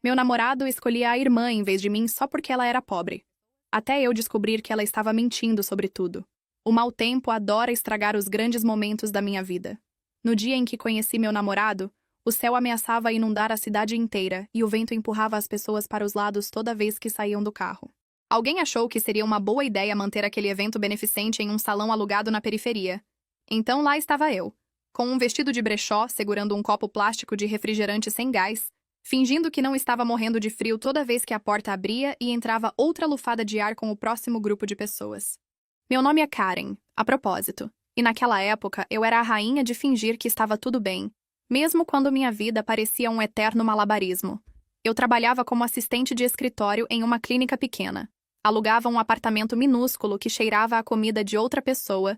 Meu namorado escolhia a irmã em vez de mim só porque ela era pobre. Até eu descobrir que ela estava mentindo sobre tudo. O mau tempo adora estragar os grandes momentos da minha vida. No dia em que conheci meu namorado, o céu ameaçava inundar a cidade inteira e o vento empurrava as pessoas para os lados toda vez que saíam do carro. Alguém achou que seria uma boa ideia manter aquele evento beneficente em um salão alugado na periferia. Então lá estava eu, com um vestido de brechó segurando um copo plástico de refrigerante sem gás, fingindo que não estava morrendo de frio toda vez que a porta abria e entrava outra lufada de ar com o próximo grupo de pessoas. Meu nome é Karen, a propósito, e naquela época eu era a rainha de fingir que estava tudo bem, mesmo quando minha vida parecia um eterno malabarismo. Eu trabalhava como assistente de escritório em uma clínica pequena. Alugava um apartamento minúsculo que cheirava a comida de outra pessoa.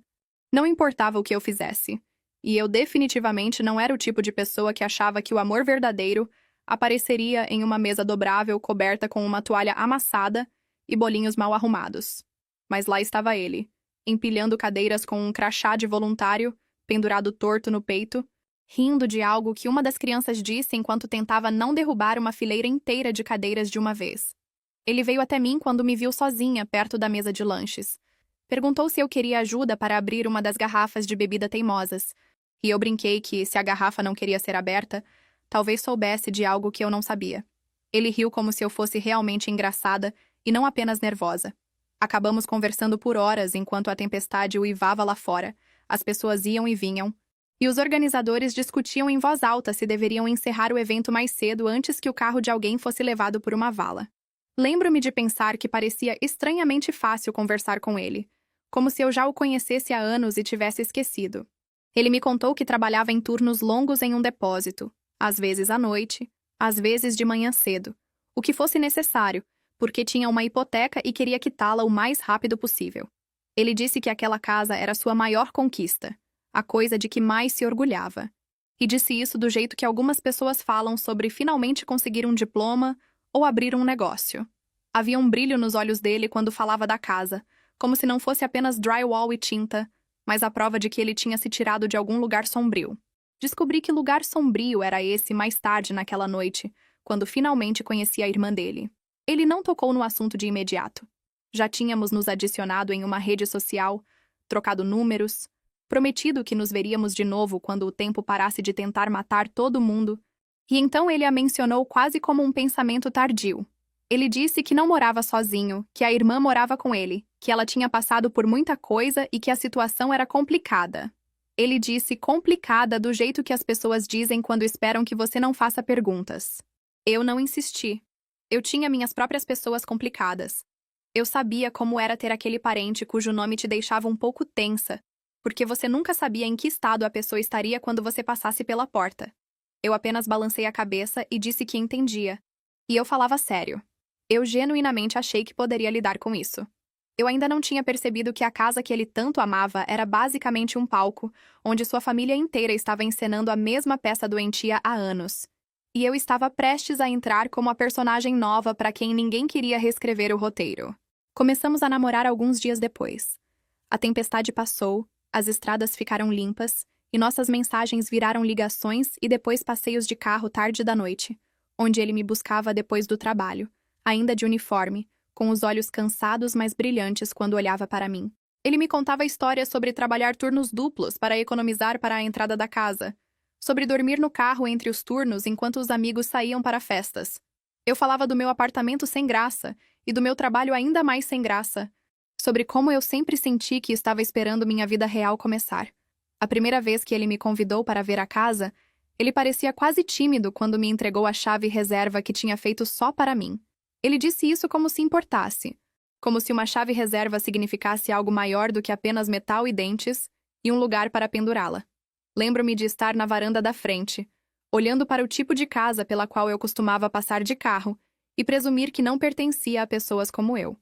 Não importava o que eu fizesse. E eu definitivamente não era o tipo de pessoa que achava que o amor verdadeiro apareceria em uma mesa dobrável coberta com uma toalha amassada e bolinhos mal arrumados. Mas lá estava ele, empilhando cadeiras com um crachá de voluntário, pendurado torto no peito, rindo de algo que uma das crianças disse enquanto tentava não derrubar uma fileira inteira de cadeiras de uma vez. Ele veio até mim quando me viu sozinha perto da mesa de lanches. Perguntou se eu queria ajuda para abrir uma das garrafas de bebida teimosas, e eu brinquei que, se a garrafa não queria ser aberta, talvez soubesse de algo que eu não sabia. Ele riu como se eu fosse realmente engraçada e não apenas nervosa. Acabamos conversando por horas enquanto a tempestade uivava lá fora, as pessoas iam e vinham, e os organizadores discutiam em voz alta se deveriam encerrar o evento mais cedo antes que o carro de alguém fosse levado por uma vala. Lembro-me de pensar que parecia estranhamente fácil conversar com ele, como se eu já o conhecesse há anos e tivesse esquecido. Ele me contou que trabalhava em turnos longos em um depósito, às vezes à noite, às vezes de manhã cedo, o que fosse necessário, porque tinha uma hipoteca e queria quitá-la o mais rápido possível. Ele disse que aquela casa era sua maior conquista, a coisa de que mais se orgulhava. E disse isso do jeito que algumas pessoas falam sobre finalmente conseguir um diploma ou abrir um negócio. Havia um brilho nos olhos dele quando falava da casa, como se não fosse apenas drywall e tinta, mas a prova de que ele tinha se tirado de algum lugar sombrio. Descobri que lugar sombrio era esse mais tarde naquela noite, quando finalmente conheci a irmã dele. Ele não tocou no assunto de imediato. Já tínhamos nos adicionado em uma rede social, trocado números, prometido que nos veríamos de novo quando o tempo parasse de tentar matar todo mundo, e então ele a mencionou quase como um pensamento tardio. Ele disse que não morava sozinho, que a irmã morava com ele, que ela tinha passado por muita coisa e que a situação era complicada. Ele disse complicada do jeito que as pessoas dizem quando esperam que você não faça perguntas. Eu não insisti. Eu tinha minhas próprias pessoas complicadas. Eu sabia como era ter aquele parente cujo nome te deixava um pouco tensa, porque você nunca sabia em que estado a pessoa estaria quando você passasse pela porta. Eu apenas balancei a cabeça e disse que entendia. E eu falava sério. Eu genuinamente achei que poderia lidar com isso. Eu ainda não tinha percebido que a casa que ele tanto amava era basicamente um palco, onde sua família inteira estava encenando a mesma peça doentia há anos. E eu estava prestes a entrar como a personagem nova para quem ninguém queria reescrever o roteiro. Começamos a namorar alguns dias depois. A tempestade passou, as estradas ficaram limpas, e nossas mensagens viraram ligações e depois passeios de carro tarde da noite, onde ele me buscava depois do trabalho, ainda de uniforme, com os olhos cansados mas brilhantes quando olhava para mim. Ele me contava histórias sobre trabalhar turnos duplos para economizar para a entrada da casa, sobre dormir no carro entre os turnos enquanto os amigos saíam para festas. Eu falava do meu apartamento sem graça e do meu trabalho ainda mais sem graça, sobre como eu sempre senti que estava esperando minha vida real começar. A primeira vez que ele me convidou para ver a casa, ele parecia quase tímido quando me entregou a chave reserva que tinha feito só para mim. Ele disse isso como se importasse, como se uma chave reserva significasse algo maior do que apenas metal e dentes e um lugar para pendurá-la. Lembro-me de estar na varanda da frente, olhando para o tipo de casa pela qual eu costumava passar de carro e presumir que não pertencia a pessoas como eu.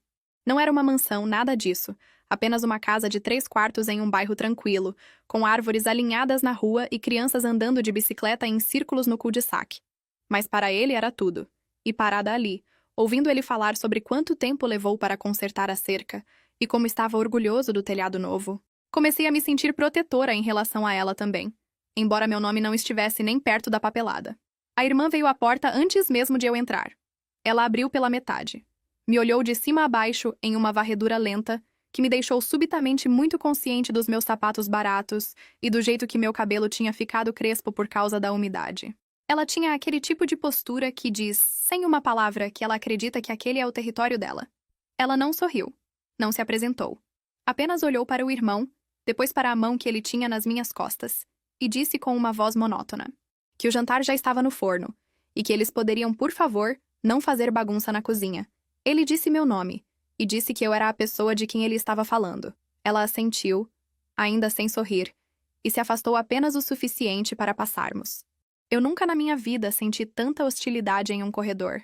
Não era uma mansão, nada disso, apenas uma casa de 3 quartos em um bairro tranquilo, com árvores alinhadas na rua e crianças andando de bicicleta em círculos no cul-de-sac. Mas para ele era tudo. E parada ali, ouvindo ele falar sobre quanto tempo levou para consertar a cerca e como estava orgulhoso do telhado novo, comecei a me sentir protetora em relação a ela também, embora meu nome não estivesse nem perto da papelada. A irmã veio à porta antes mesmo de eu entrar. Ela abriu pela metade. Me olhou de cima a baixo em uma varredura lenta, que me deixou subitamente muito consciente dos meus sapatos baratos e do jeito que meu cabelo tinha ficado crespo por causa da umidade. Ela tinha aquele tipo de postura que diz, sem uma palavra, que ela acredita que aquele é o território dela. Ela não sorriu. Não se apresentou. Apenas olhou para o irmão, depois para a mão que ele tinha nas minhas costas, e disse com uma voz monótona que o jantar já estava no forno e que eles poderiam, por favor, não fazer bagunça na cozinha. Ele disse meu nome e disse que eu era a pessoa de quem ele estava falando. Ela assentiu, ainda sem sorrir, e se afastou apenas o suficiente para passarmos. Eu nunca na minha vida senti tanta hostilidade em um corredor.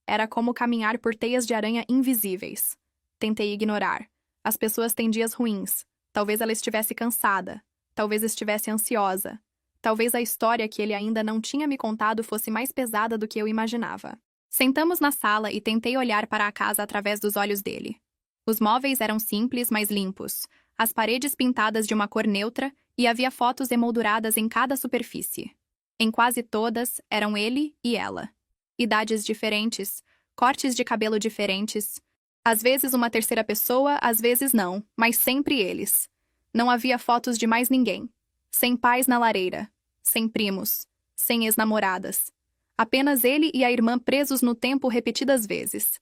Era como caminhar por teias de aranha invisíveis. Tentei ignorar. As pessoas têm dias ruins. Talvez ela estivesse cansada. Talvez estivesse ansiosa. Talvez a história que ele ainda não tinha me contado fosse mais pesada do que eu imaginava. Sentamos na sala e tentei olhar para a casa através dos olhos dele. Os móveis eram simples, mas limpos. As paredes pintadas de uma cor neutra e havia fotos emolduradas em cada superfície. Em quase todas, eram ele e ela. Idades diferentes, cortes de cabelo diferentes. Às vezes uma terceira pessoa, às vezes não, mas sempre eles. Não havia fotos de mais ninguém. Sem pais na lareira. Sem primos. Sem ex-namoradas. Apenas ele e a irmã presos no tempo repetidas vezes.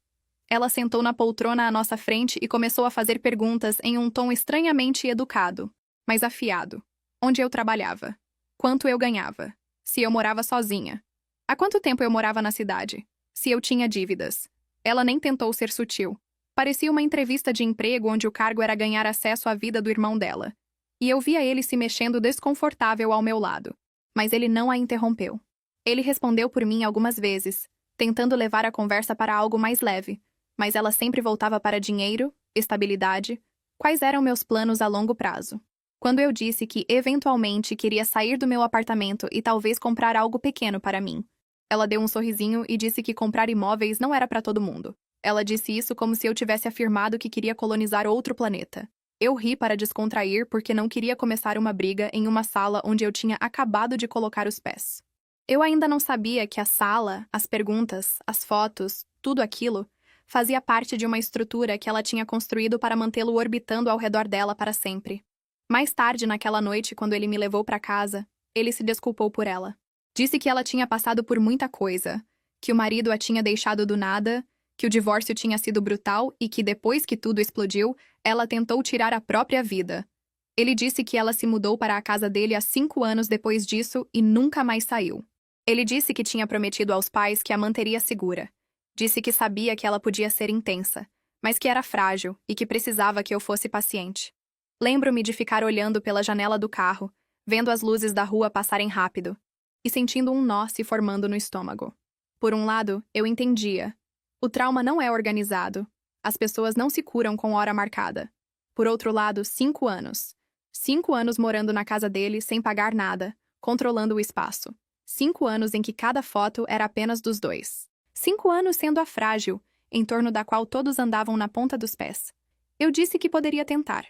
Ela sentou na poltrona à nossa frente e começou a fazer perguntas em um tom estranhamente educado, mas afiado. Onde eu trabalhava? Quanto eu ganhava? Se eu morava sozinha? Há quanto tempo eu morava na cidade? Se eu tinha dívidas? Ela nem tentou ser sutil. Parecia uma entrevista de emprego onde o cargo era ganhar acesso à vida do irmão dela. E eu via ele se mexendo desconfortável ao meu lado. Mas ele não a interrompeu. Ele respondeu por mim algumas vezes, tentando levar a conversa para algo mais leve, mas ela sempre voltava para dinheiro, estabilidade, quais eram meus planos a longo prazo. Quando eu disse que, eventualmente, queria sair do meu apartamento e talvez comprar algo pequeno para mim, ela deu um sorrisinho e disse que comprar imóveis não era para todo mundo. Ela disse isso como se eu tivesse afirmado que queria colonizar outro planeta. Eu ri para descontrair porque não queria começar uma briga em uma sala onde eu tinha acabado de colocar os pés. Eu ainda não sabia que a sala, as perguntas, as fotos, tudo aquilo, fazia parte de uma estrutura que ela tinha construído para mantê-lo orbitando ao redor dela para sempre. Mais tarde, naquela noite, quando ele me levou para casa, ele se desculpou por ela. Disse que ela tinha passado por muita coisa, que o marido a tinha deixado do nada, que o divórcio tinha sido brutal e que, depois que tudo explodiu, ela tentou tirar a própria vida. Ele disse que ela se mudou para a casa dele há 5 anos depois disso e nunca mais saiu. Ele disse que tinha prometido aos pais que a manteria segura. Disse que sabia que ela podia ser intensa, mas que era frágil e que precisava que eu fosse paciente. Lembro-me de ficar olhando pela janela do carro, vendo as luzes da rua passarem rápido, e sentindo um nó se formando no estômago. Por um lado, eu entendia. O trauma não é organizado. As pessoas não se curam com hora marcada. Por outro lado, 5 anos. 5 anos morando na casa dele sem pagar nada, controlando o espaço. 5 anos em que cada foto era apenas dos dois. 5 anos sendo a frágil, em torno da qual todos andavam na ponta dos pés. Eu disse que poderia tentar.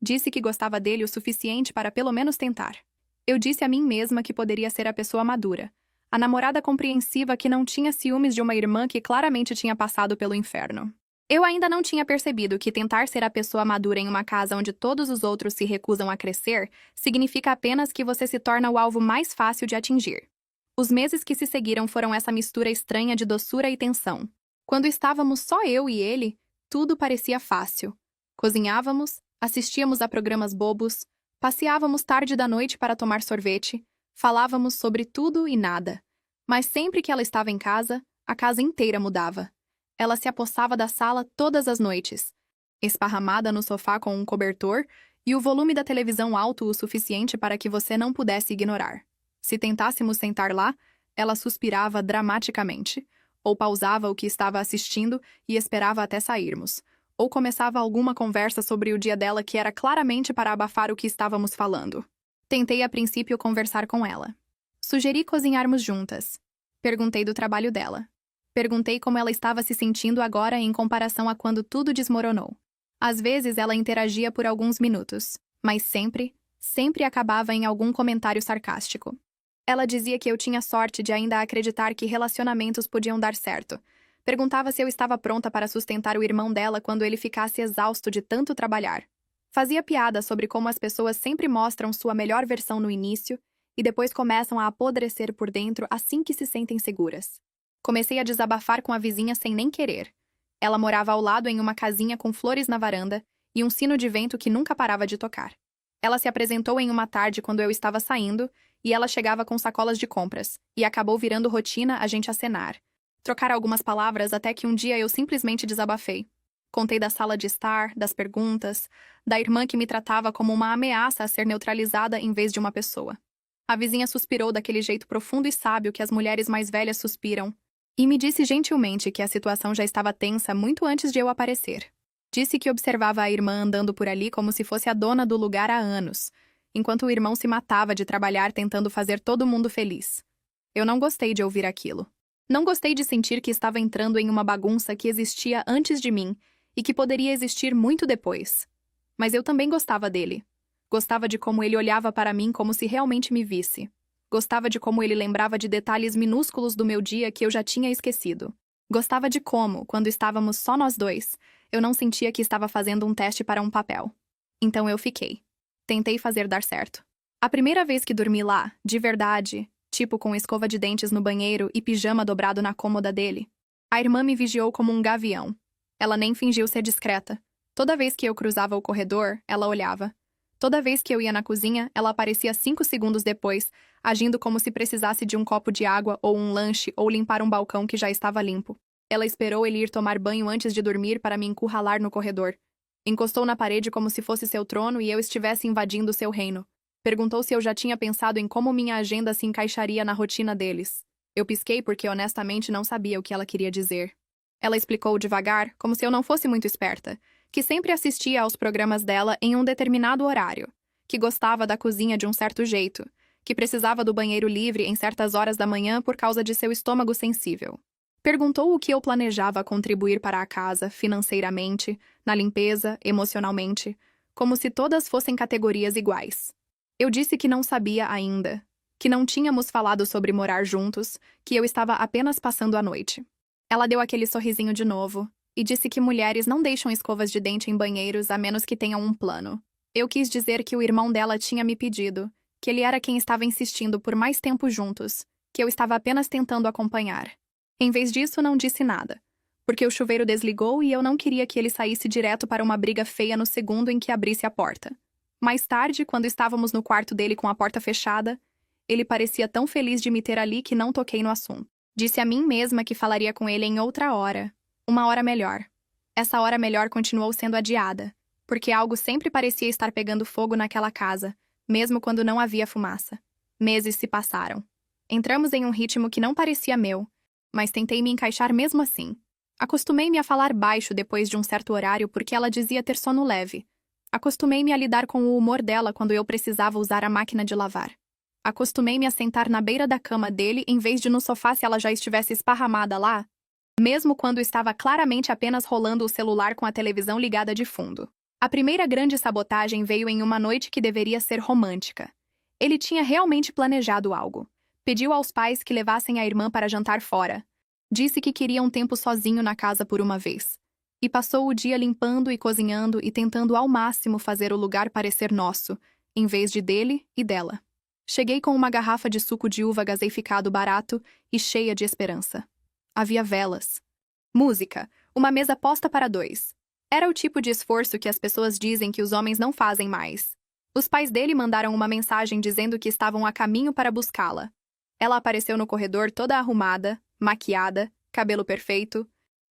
Disse que gostava dele o suficiente para pelo menos tentar. Eu disse a mim mesma que poderia ser a pessoa madura, a namorada compreensiva que não tinha ciúmes de uma irmã que claramente tinha passado pelo inferno. Eu ainda não tinha percebido que tentar ser a pessoa madura em uma casa onde todos os outros se recusam a crescer significa apenas que você se torna o alvo mais fácil de atingir. Os meses que se seguiram foram essa mistura estranha de doçura e tensão. Quando estávamos só eu e ele, tudo parecia fácil. Cozinhávamos, assistíamos a programas bobos, passeávamos tarde da noite para tomar sorvete, falávamos sobre tudo e nada. Mas sempre que ela estava em casa, a casa inteira mudava. Ela se apossava da sala todas as noites, esparramada no sofá com um cobertor e o volume da televisão alto o suficiente para que você não pudesse ignorar. Se tentássemos sentar lá, ela suspirava dramaticamente, ou pausava o que estava assistindo e esperava até sairmos, ou começava alguma conversa sobre o dia dela que era claramente para abafar o que estávamos falando. Tentei a princípio conversar com ela. Sugeri cozinharmos juntas. Perguntei do trabalho dela. Perguntei como ela estava se sentindo agora em comparação a quando tudo desmoronou. Às vezes ela interagia por alguns minutos, mas sempre acabava em algum comentário sarcástico. Ela dizia que eu tinha sorte de ainda acreditar que relacionamentos podiam dar certo. Perguntava se eu estava pronta para sustentar o irmão dela quando ele ficasse exausto de tanto trabalhar. Fazia piada sobre como as pessoas sempre mostram sua melhor versão no início e depois começam a apodrecer por dentro assim que se sentem seguras. Comecei a desabafar com a vizinha sem nem querer. Ela morava ao lado em uma casinha com flores na varanda e um sino de vento que nunca parava de tocar. Ela se apresentou em uma tarde quando eu estava saindo e ela chegava com sacolas de compras, e acabou virando rotina a gente acenar. Trocar algumas palavras até que um dia eu simplesmente desabafei. Contei da sala de estar, das perguntas, da irmã que me tratava como uma ameaça a ser neutralizada em vez de uma pessoa. A vizinha suspirou daquele jeito profundo e sábio que as mulheres mais velhas suspiram, e me disse gentilmente que a situação já estava tensa muito antes de eu aparecer. Disse que observava a irmã andando por ali como se fosse a dona do lugar há anos, enquanto o irmão se matava de trabalhar tentando fazer todo mundo feliz. Eu não gostei de ouvir aquilo. Não gostei de sentir que estava entrando em uma bagunça que existia antes de mim e que poderia existir muito depois. Mas eu também gostava dele. Gostava de como ele olhava para mim como se realmente me visse. Gostava de como ele lembrava de detalhes minúsculos do meu dia que eu já tinha esquecido. Gostava de como, quando estávamos só nós dois, eu não sentia que estava fazendo um teste para um papel. Então eu fiquei. Tentei fazer dar certo. A primeira vez que dormi lá, de verdade, tipo com escova de dentes no banheiro e pijama dobrado na cômoda dele, a irmã me vigiou como um gavião. Ela nem fingiu ser discreta. Toda vez que eu cruzava o corredor, ela olhava. Toda vez que eu ia na cozinha, ela aparecia 5 segundos depois, agindo como se precisasse de um copo de água ou um lanche ou limpar um balcão que já estava limpo. Ela esperou ele ir tomar banho antes de dormir para me encurralar no corredor. Encostou na parede como se fosse seu trono e eu estivesse invadindo seu reino. Perguntou se eu já tinha pensado em como minha agenda se encaixaria na rotina deles. Eu pisquei porque honestamente não sabia o que ela queria dizer. Ela explicou devagar, como se eu não fosse muito esperta, que sempre assistia aos programas dela em um determinado horário, que gostava da cozinha de um certo jeito, que precisava do banheiro livre em certas horas da manhã por causa de seu estômago sensível. Perguntou o que eu planejava contribuir para a casa, financeiramente, na limpeza, emocionalmente, como se todas fossem categorias iguais. Eu disse que não sabia ainda, que não tínhamos falado sobre morar juntos, que eu estava apenas passando a noite. Ela deu aquele sorrisinho de novo e disse que mulheres não deixam escovas de dente em banheiros a menos que tenham um plano. Eu quis dizer que o irmão dela tinha me pedido, que ele era quem estava insistindo por mais tempo juntos, que eu estava apenas tentando acompanhar. Em vez disso, não disse nada, porque o chuveiro desligou e eu não queria que ele saísse direto para uma briga feia no segundo em que abrisse a porta. Mais tarde, quando estávamos no quarto dele com a porta fechada, ele parecia tão feliz de me ter ali que não toquei no assunto. Disse a mim mesma que falaria com ele em outra hora, uma hora melhor. Essa hora melhor continuou sendo adiada, porque algo sempre parecia estar pegando fogo naquela casa, mesmo quando não havia fumaça. Meses se passaram. Entramos em um ritmo que não parecia meu, mas tentei me encaixar mesmo assim. Acostumei-me a falar baixo depois de um certo horário porque ela dizia ter sono leve. Acostumei-me a lidar com o humor dela quando eu precisava usar a máquina de lavar. Acostumei-me a sentar na beira da cama dele em vez de no sofá se ela já estivesse esparramada lá, mesmo quando estava claramente apenas rolando o celular com a televisão ligada de fundo. A primeira grande sabotagem veio em uma noite que deveria ser romântica. Ele tinha realmente planejado algo. Pediu aos pais que levassem a irmã para jantar fora. Disse que queria um tempo sozinho na casa por uma vez. E passou o dia limpando e cozinhando e tentando ao máximo fazer o lugar parecer nosso, em vez de dele e dela. Cheguei com uma garrafa de suco de uva gaseificado barato e cheia de esperança. Havia velas. Música. Uma mesa posta para 2. Era o tipo de esforço que as pessoas dizem que os homens não fazem mais. Os pais dele mandaram uma mensagem dizendo que estavam a caminho para buscá-la. Ela apareceu no corredor toda arrumada, maquiada, cabelo perfeito,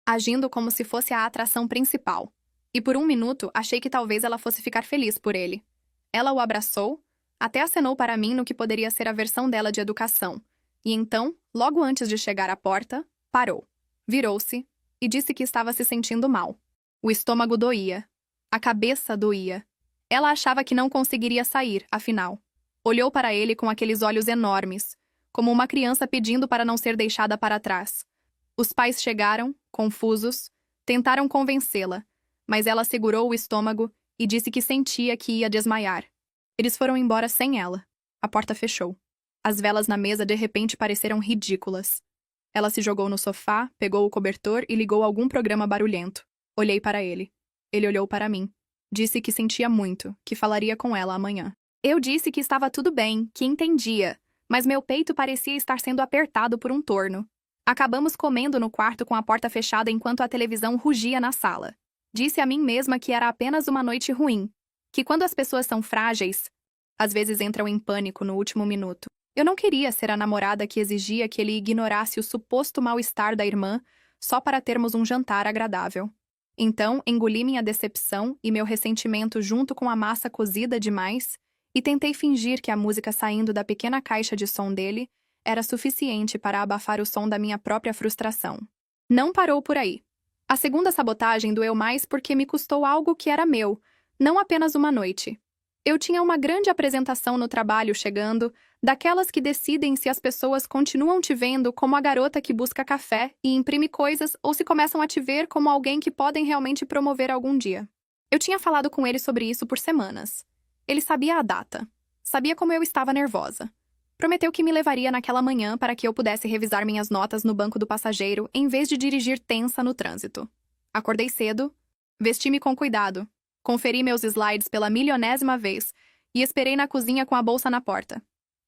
agindo como se fosse a atração principal. E por um minuto achei que talvez ela fosse ficar feliz por ele. Ela o abraçou, até acenou para mim no que poderia ser a versão dela de educação. E então, logo antes de chegar à porta, parou. Virou-se e disse que estava se sentindo mal. O estômago doía. A cabeça doía. Ela achava que não conseguiria sair, afinal. Olhou para ele com aqueles olhos enormes, como uma criança pedindo para não ser deixada para trás. Os pais chegaram, confusos, tentaram convencê-la, mas ela segurou o estômago e disse que sentia que ia desmaiar. Eles foram embora sem ela. A porta fechou. As velas na mesa de repente pareceram ridículas. Ela se jogou no sofá, pegou o cobertor e ligou algum programa barulhento. Olhei para ele. Ele olhou para mim. Disse que sentia muito, que falaria com ela amanhã. Eu disse que estava tudo bem, que entendia, mas meu peito parecia estar sendo apertado por um torno. Acabamos comendo no quarto com a porta fechada enquanto a televisão rugia na sala. Disse a mim mesma que era apenas uma noite ruim, que quando as pessoas são frágeis, às vezes entram em pânico no último minuto. Eu não queria ser a namorada que exigia que ele ignorasse o suposto mal-estar da irmã só para termos um jantar agradável. Então, engoli minha decepção e meu ressentimento junto com a massa cozida demais e tentei fingir que a música saindo da pequena caixa de som dele era suficiente para abafar o som da minha própria frustração. Não parou por aí. A segunda sabotagem doeu mais porque me custou algo que era meu, não apenas uma noite. Eu tinha uma grande apresentação no trabalho chegando, daquelas que decidem se as pessoas continuam te vendo como a garota que busca café e imprime coisas ou se começam a te ver como alguém que podem realmente promover algum dia. Eu tinha falado com ele sobre isso por semanas. Ele sabia a data. Sabia como eu estava nervosa. Prometeu que me levaria naquela manhã para que eu pudesse revisar minhas notas no banco do passageiro em vez de dirigir tensa no trânsito. Acordei cedo, vesti-me com cuidado, conferi meus slides pela milionésima vez e esperei na cozinha com a bolsa na porta.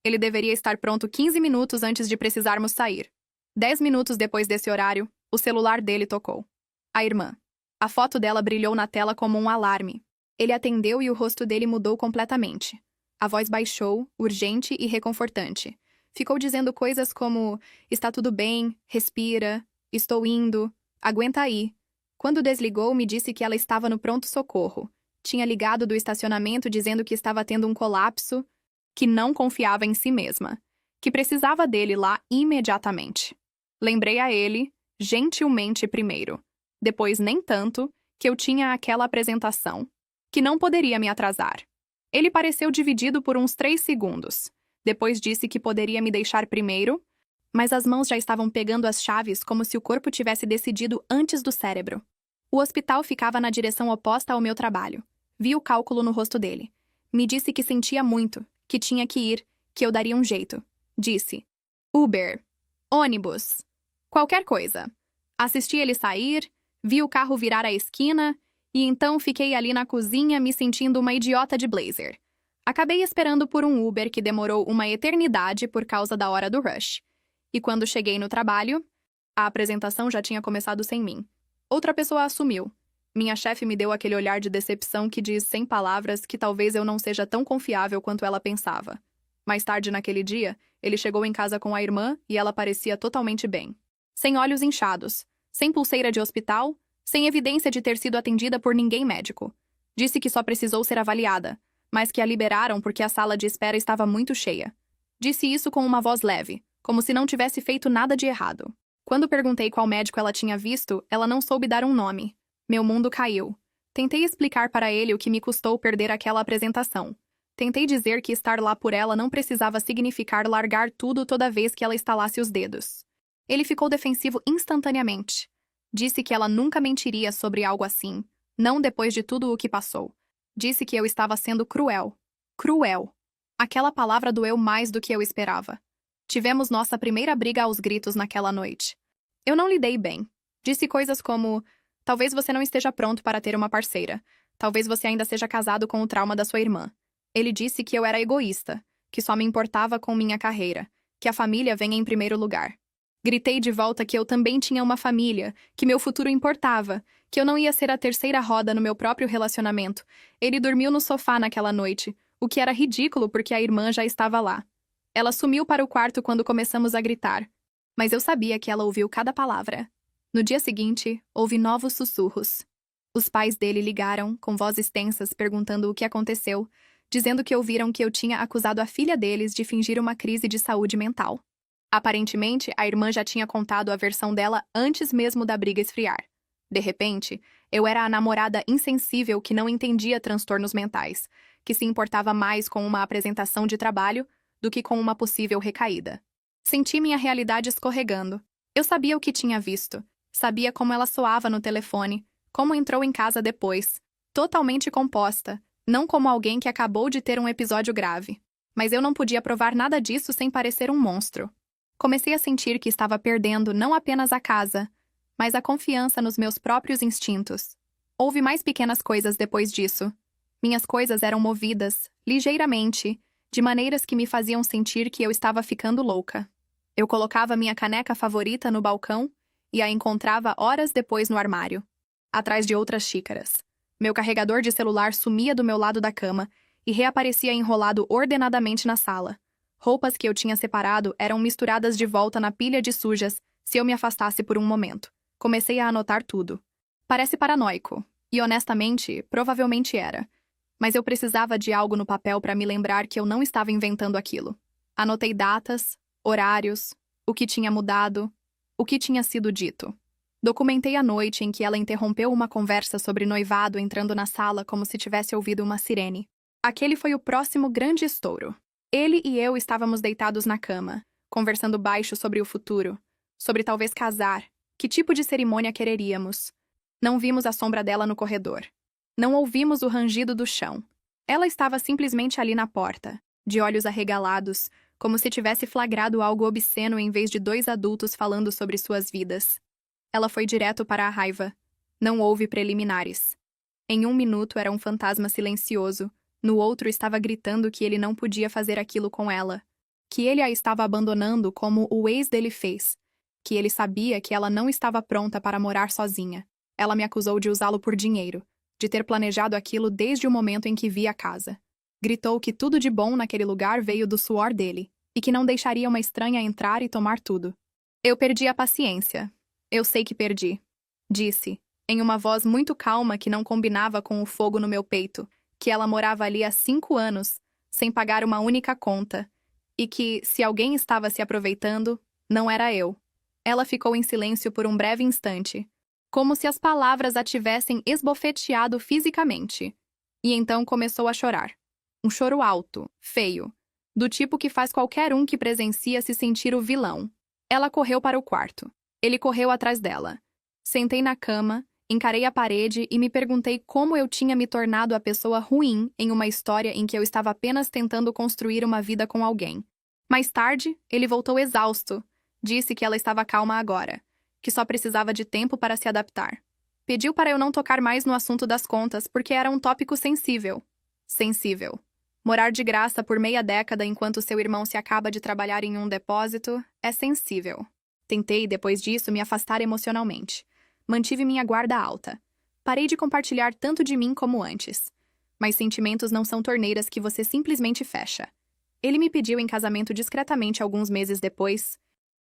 Ele deveria estar pronto 15 minutos antes de precisarmos sair. 10 minutos depois desse horário, o celular dele tocou. A irmã. A foto dela brilhou na tela como um alarme. Ele atendeu e o rosto dele mudou completamente. A voz baixou, urgente e reconfortante. Ficou dizendo coisas como: está tudo bem, respira, estou indo, aguenta aí. Quando desligou, me disse que ela estava no pronto-socorro. Tinha ligado do estacionamento dizendo que estava tendo um colapso, que não confiava em si mesma, que precisava dele lá imediatamente. Lembrei a ele, gentilmente primeiro. Depois nem tanto, que eu tinha aquela apresentação, que não poderia me atrasar. Ele pareceu dividido por uns 3 segundos. Depois disse que poderia me deixar primeiro, mas as mãos já estavam pegando as chaves como se o corpo tivesse decidido antes do cérebro. O hospital ficava na direção oposta ao meu trabalho. Vi o cálculo no rosto dele. Me disse que sentia muito, que tinha que ir, que eu daria um jeito. Disse: Uber, ônibus, qualquer coisa. Assisti ele sair, vi o carro virar a esquina, e então fiquei ali na cozinha me sentindo uma idiota de blazer. Acabei esperando por um Uber que demorou uma eternidade por causa da hora do rush. E quando cheguei no trabalho, a apresentação já tinha começado sem mim. Outra pessoa assumiu. Minha chefe me deu aquele olhar de decepção que diz sem palavras que talvez eu não seja tão confiável quanto ela pensava. Mais tarde naquele dia, ele chegou em casa com a irmã e ela parecia totalmente bem. Sem olhos inchados, sem pulseira de hospital, sem evidência de ter sido atendida por ninguém médico. Disse que só precisou ser avaliada, mas que a liberaram porque a sala de espera estava muito cheia. Disse isso com uma voz leve, como se não tivesse feito nada de errado. Quando perguntei qual médico ela tinha visto, ela não soube dar um nome. Meu mundo caiu. Tentei explicar para ele o que me custou perder aquela apresentação. Tentei dizer que estar lá por ela não precisava significar largar tudo toda vez que ela estalasse os dedos. Ele ficou defensivo instantaneamente. Disse que ela nunca mentiria sobre algo assim, não depois de tudo o que passou. Disse que eu estava sendo cruel. Cruel. Aquela palavra doeu mais do que eu esperava. Tivemos nossa primeira briga aos gritos naquela noite. Eu não lidei bem. Disse coisas como: talvez você não esteja pronto para ter uma parceira. Talvez você ainda seja casado com o trauma da sua irmã. Ele disse que eu era egoísta, que só me importava com minha carreira, que a família venha em primeiro lugar. Gritei de volta que eu também tinha uma família, que meu futuro importava, que eu não ia ser a terceira roda no meu próprio relacionamento. Ele dormiu no sofá naquela noite, o que era ridículo porque a irmã já estava lá. Ela sumiu para o quarto quando começamos a gritar, mas eu sabia que ela ouviu cada palavra. No dia seguinte, houve novos sussurros. Os pais dele ligaram, com vozes tensas, perguntando o que aconteceu, dizendo que ouviram que eu tinha acusado a filha deles de fingir uma crise de saúde mental. Aparentemente, a irmã já tinha contado a versão dela antes mesmo da briga esfriar. De repente, eu era a namorada insensível que não entendia transtornos mentais, que se importava mais com uma apresentação de trabalho do que com uma possível recaída. Senti minha realidade escorregando. Eu sabia o que tinha visto. Sabia como ela soava no telefone, como entrou em casa depois, totalmente composta, não como alguém que acabou de ter um episódio grave. Mas eu não podia provar nada disso sem parecer um monstro. Comecei a sentir que estava perdendo não apenas a casa, mas a confiança nos meus próprios instintos. Houve mais pequenas coisas depois disso. Minhas coisas eram movidas, ligeiramente, de maneiras que me faziam sentir que eu estava ficando louca. Eu colocava minha caneca favorita no balcão e a encontrava horas depois no armário, atrás de outras xícaras. Meu carregador de celular sumia do meu lado da cama e reaparecia enrolado ordenadamente na sala. Roupas que eu tinha separado eram misturadas de volta na pilha de sujas se eu me afastasse por um momento. Comecei a anotar tudo. Parece paranoico, e honestamente, provavelmente era. Mas eu precisava de algo no papel para me lembrar que eu não estava inventando aquilo. Anotei datas, horários, o que tinha mudado, o que tinha sido dito. Documentei a noite em que ela interrompeu uma conversa sobre noivado entrando na sala como se tivesse ouvido uma sirene. Aquele foi o próximo grande estouro. Ele e eu estávamos deitados na cama, conversando baixo sobre o futuro, sobre talvez casar, que tipo de cerimônia quereríamos. Não vimos a sombra dela no corredor. Não ouvimos o rangido do chão. Ela estava simplesmente ali na porta, de olhos arregalados, como se tivesse flagrado algo obsceno em vez de dois adultos falando sobre suas vidas. Ela foi direto para a raiva. Não houve preliminares. Em um minuto era um fantasma silencioso, no outro estava gritando que ele não podia fazer aquilo com ela, que ele a estava abandonando como o ex dele fez, que ele sabia que ela não estava pronta para morar sozinha. Ela me acusou de usá-lo por dinheiro, de ter planejado aquilo desde o momento em que vi a casa. Gritou que tudo de bom naquele lugar veio do suor dele, e que não deixaria uma estranha entrar e tomar tudo. Eu perdi a paciência. Eu sei que perdi. Disse, em uma voz muito calma que não combinava com o fogo no meu peito, que ela morava ali há 5 anos, sem pagar uma única conta, e que, se alguém estava se aproveitando, não era eu. Ela ficou em silêncio por um breve instante, como se as palavras a tivessem esbofeteado fisicamente. E então começou a chorar. Um choro alto, feio, do tipo que faz qualquer um que presencia se sentir o vilão. Ela correu para o quarto. Ele correu atrás dela. Sentei na cama, encarei a parede e me perguntei como eu tinha me tornado a pessoa ruim em uma história em que eu estava apenas tentando construir uma vida com alguém. Mais tarde, ele voltou exausto. Disse que ela estava calma agora, que só precisava de tempo para se adaptar. Pediu para eu não tocar mais no assunto das contas porque era um tópico sensível. Sensível. Morar de graça por meia década enquanto seu irmão se acaba de trabalhar em um depósito é sensível. Tentei, depois disso, me afastar emocionalmente. Mantive minha guarda alta. Parei de compartilhar tanto de mim como antes. Mas sentimentos não são torneiras que você simplesmente fecha. Ele me pediu em casamento discretamente alguns meses depois,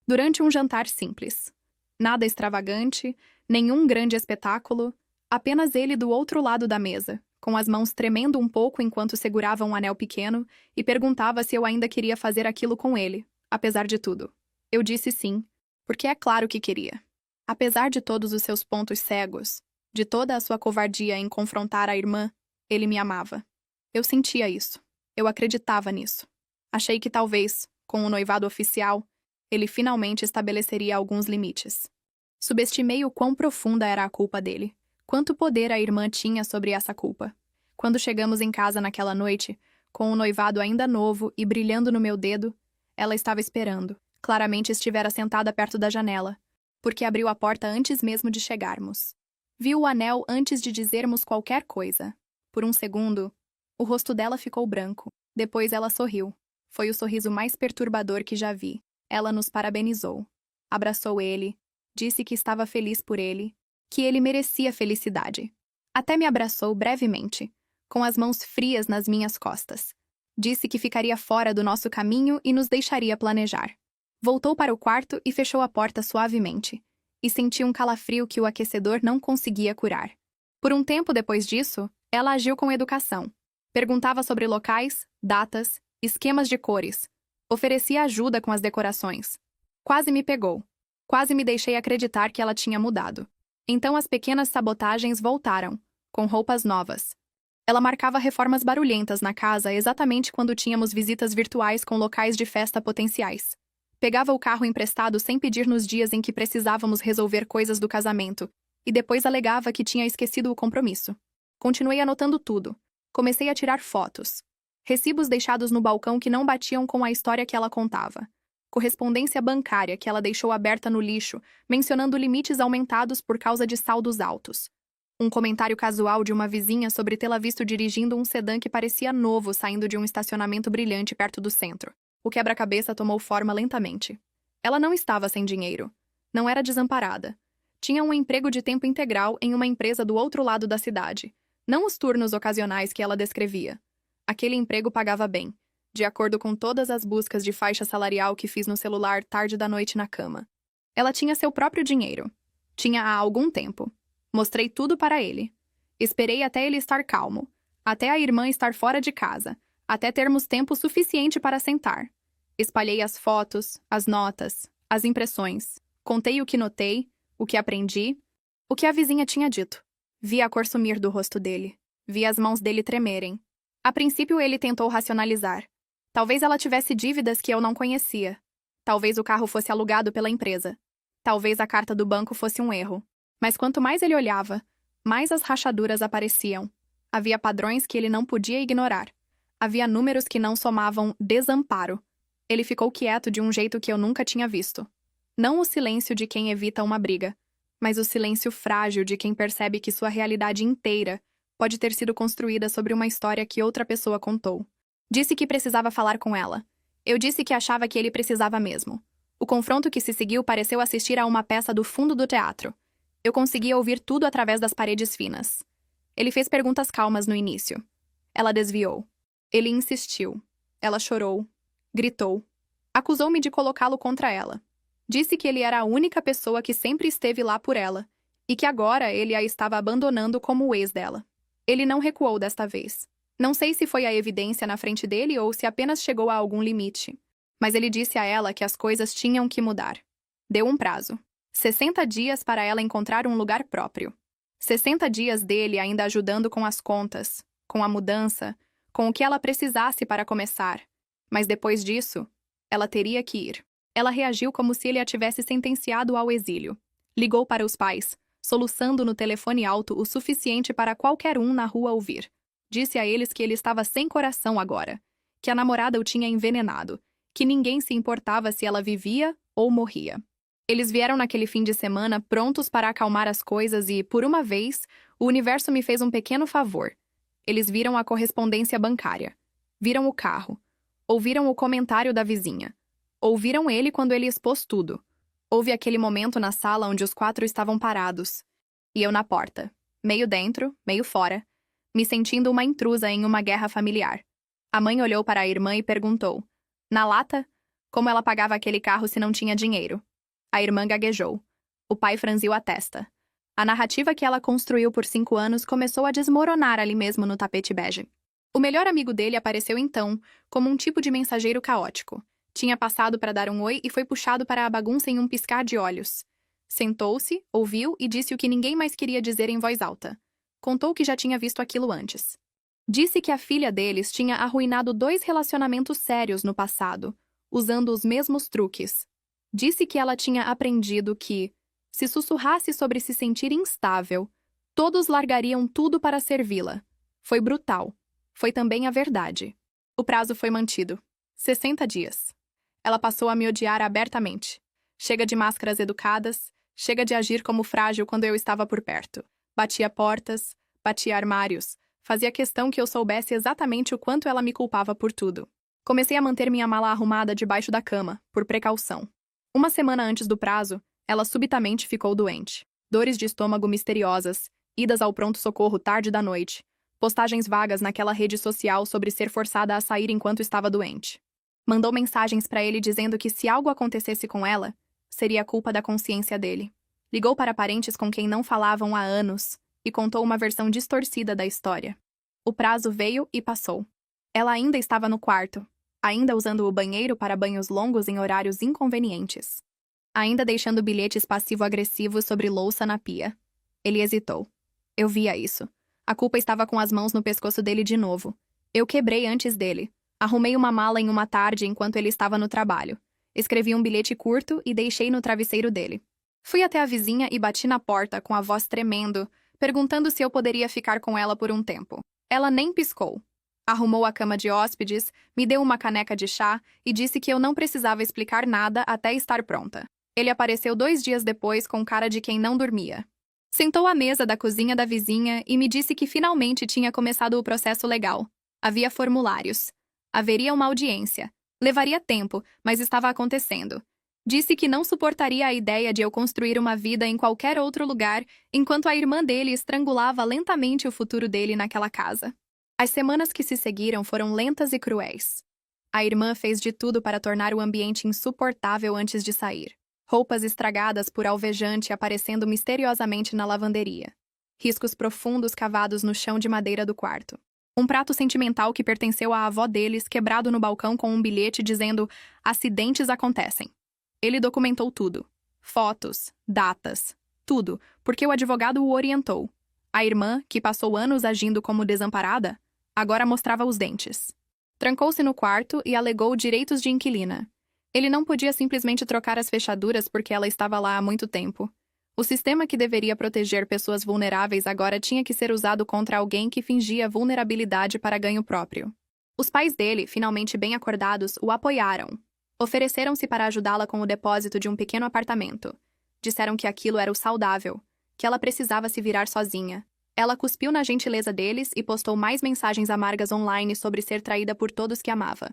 durante um jantar simples. Nada extravagante, nenhum grande espetáculo, apenas ele do outro lado da mesa, com as mãos tremendo um pouco enquanto segurava um anel pequeno e perguntava se eu ainda queria fazer aquilo com ele, apesar de tudo. Eu disse sim, porque é claro que queria. Apesar de todos os seus pontos cegos, de toda a sua covardia em confrontar a irmã, ele me amava. Eu sentia isso. Eu acreditava nisso. Achei que talvez, com o noivado oficial, ele finalmente estabeleceria alguns limites. Subestimei o quão profunda era a culpa dele. Quanto poder a irmã tinha sobre essa culpa. Quando chegamos em casa naquela noite, com o noivado ainda novo e brilhando no meu dedo, ela estava esperando. Claramente estivera sentada perto da janela, porque abriu a porta antes mesmo de chegarmos. Viu o anel antes de dizermos qualquer coisa. Por um segundo, o rosto dela ficou branco. Depois ela sorriu. Foi o sorriso mais perturbador que já vi. Ela nos parabenizou. Abraçou ele, disse que estava feliz por ele, que ele merecia felicidade. Até me abraçou brevemente, com as mãos frias nas minhas costas. Disse que ficaria fora do nosso caminho e nos deixaria planejar. Voltou para o quarto e fechou a porta suavemente, e senti um calafrio que o aquecedor não conseguia curar. Por um tempo depois disso, ela agiu com educação. Perguntava sobre locais, datas, esquemas de cores. Oferecia ajuda com as decorações. Quase me pegou. Quase me deixei acreditar que ela tinha mudado. Então as pequenas sabotagens voltaram, com roupas novas. Ela marcava reformas barulhentas na casa exatamente quando tínhamos visitas virtuais com locais de festa potenciais. Pegava o carro emprestado sem pedir nos dias em que precisávamos resolver coisas do casamento, e depois alegava que tinha esquecido o compromisso. Continuei anotando tudo. Comecei a tirar fotos. Recibos deixados no balcão que não batiam com a história que ela contava. Correspondência bancária que ela deixou aberta no lixo, mencionando limites aumentados por causa de saldos altos. Um comentário casual de uma vizinha sobre tê-la visto dirigindo um sedã que parecia novo saindo de um estacionamento brilhante perto do centro. O quebra-cabeça tomou forma lentamente. Ela não estava sem dinheiro. Não era desamparada. Tinha um emprego de tempo integral em uma empresa do outro lado da cidade. Não os turnos ocasionais que ela descrevia. Aquele emprego pagava bem, de acordo com todas as buscas de faixa salarial que fiz no celular tarde da noite na cama. Ela tinha seu próprio dinheiro. Tinha há algum tempo. Mostrei tudo para ele. Esperei até ele estar calmo, até a irmã estar fora de casa, até termos tempo suficiente para sentar. Espalhei as fotos, as notas, as impressões. Contei o que notei, o que aprendi, o que a vizinha tinha dito. Vi a cor sumir do rosto dele. Vi as mãos dele tremerem. A princípio ele tentou racionalizar. Talvez ela tivesse dívidas que eu não conhecia. Talvez o carro fosse alugado pela empresa. Talvez a carta do banco fosse um erro. Mas quanto mais ele olhava, mais as rachaduras apareciam. Havia padrões que ele não podia ignorar. Havia números que não somavam desamparo. Ele ficou quieto de um jeito que eu nunca tinha visto. Não o silêncio de quem evita uma briga, mas o silêncio frágil de quem percebe que sua realidade inteira pode ter sido construída sobre uma história que outra pessoa contou. Disse que precisava falar com ela. Eu disse que achava que ele precisava mesmo. O confronto que se seguiu pareceu assistir a uma peça do fundo do teatro. Eu conseguia ouvir tudo através das paredes finas. Ele fez perguntas calmas no início. Ela desviou. Ele insistiu. Ela chorou. Gritou. Acusou-me de colocá-lo contra ela. Disse que ele era a única pessoa que sempre esteve lá por ela, e que agora ele a estava abandonando como o ex dela. Ele não recuou desta vez. Não sei se foi a evidência na frente dele ou se apenas chegou a algum limite. Mas ele disse a ela que as coisas tinham que mudar. Deu um prazo. 60 dias para ela encontrar um lugar próprio. 60 dias dele ainda ajudando com as contas, com a mudança, com o que ela precisasse para começar. Mas depois disso, ela teria que ir. Ela reagiu como se ele a tivesse sentenciado ao exílio. Ligou para os pais, soluçando no telefone alto o suficiente para qualquer um na rua ouvir. Disse a eles que ele estava sem coração agora, que a namorada o tinha envenenado, que ninguém se importava se ela vivia ou morria. Eles vieram naquele fim de semana prontos para acalmar as coisas e, por uma vez, o universo me fez um pequeno favor. Eles viram a correspondência bancária, viram o carro, ouviram o comentário da vizinha, ouviram ele quando ele expôs tudo. Houve aquele momento na sala onde os 4 estavam parados, e eu na porta, meio dentro, meio fora, me sentindo uma intrusa em uma guerra familiar. A mãe olhou para a irmã e perguntou, na lata, como ela pagava aquele carro se não tinha dinheiro. A irmã gaguejou. O pai franziu a testa. A narrativa que ela construiu por 5 anos começou a desmoronar ali mesmo no tapete bege. O melhor amigo dele apareceu então, como um tipo de mensageiro caótico. Tinha passado para dar um oi e foi puxado para a bagunça em um piscar de olhos. Sentou-se, ouviu e disse o que ninguém mais queria dizer em voz alta. Contou que já tinha visto aquilo antes. Disse que a filha deles tinha arruinado 2 relacionamentos sérios no passado, usando os mesmos truques. Disse que ela tinha aprendido que, se sussurrasse sobre se sentir instável, todos largariam tudo para servi-la. Foi brutal. Foi também a verdade. O prazo foi mantido. 60 dias. Ela passou a me odiar abertamente. Chega de máscaras educadas, chega de agir como frágil quando eu estava por perto. Batia portas, batia armários, fazia questão que eu soubesse exatamente o quanto ela me culpava por tudo. Comecei a manter minha mala arrumada debaixo da cama, por precaução. Uma semana antes do prazo, ela subitamente ficou doente. Dores de estômago misteriosas, idas ao pronto-socorro tarde da noite, postagens vagas naquela rede social sobre ser forçada a sair enquanto estava doente. Mandou mensagens para ele dizendo que se algo acontecesse com ela, seria culpa da consciência dele. Ligou para parentes com quem não falavam há anos e contou uma versão distorcida da história. O prazo veio e passou. Ela ainda estava no quarto, ainda usando o banheiro para banhos longos em horários inconvenientes. Ainda deixando bilhetes passivo-agressivos sobre louça na pia. Ele hesitou. Eu via isso. A culpa estava com as mãos no pescoço dele de novo. Eu quebrei antes dele. Arrumei uma mala em uma tarde enquanto ele estava no trabalho. Escrevi um bilhete curto e deixei no travesseiro dele. Fui até a vizinha e bati na porta com a voz tremendo, perguntando se eu poderia ficar com ela por um tempo. Ela nem piscou. Arrumou a cama de hóspedes, me deu uma caneca de chá e disse que eu não precisava explicar nada até estar pronta. Ele apareceu 2 dias depois com cara de quem não dormia. Sentou à mesa da cozinha da vizinha e me disse que finalmente tinha começado o processo legal. Havia formulários. Haveria uma audiência. Levaria tempo, mas estava acontecendo. Disse que não suportaria a ideia de eu construir uma vida em qualquer outro lugar, enquanto a irmã dele estrangulava lentamente o futuro dele naquela casa. As semanas que se seguiram foram lentas e cruéis. A irmã fez de tudo para tornar o ambiente insuportável antes de sair. Roupas estragadas por alvejante aparecendo misteriosamente na lavanderia. Riscos profundos cavados no chão de madeira do quarto. Um prato sentimental que pertenceu à avó deles quebrado no balcão com um bilhete dizendo "Acidentes acontecem". Ele documentou tudo. Fotos, datas, tudo, porque o advogado o orientou. A irmã, que passou anos agindo como desamparada, agora mostrava os dentes. Trancou-se no quarto e alegou direitos de inquilina. Ele não podia simplesmente trocar as fechaduras porque ela estava lá há muito tempo. O sistema que deveria proteger pessoas vulneráveis agora tinha que ser usado contra alguém que fingia vulnerabilidade para ganho próprio. Os pais dele, finalmente bem acordados, o apoiaram. Ofereceram-se para ajudá-la com o depósito de um pequeno apartamento. Disseram que aquilo era o saudável, que ela precisava se virar sozinha. Ela cuspiu na gentileza deles e postou mais mensagens amargas online sobre ser traída por todos que amava.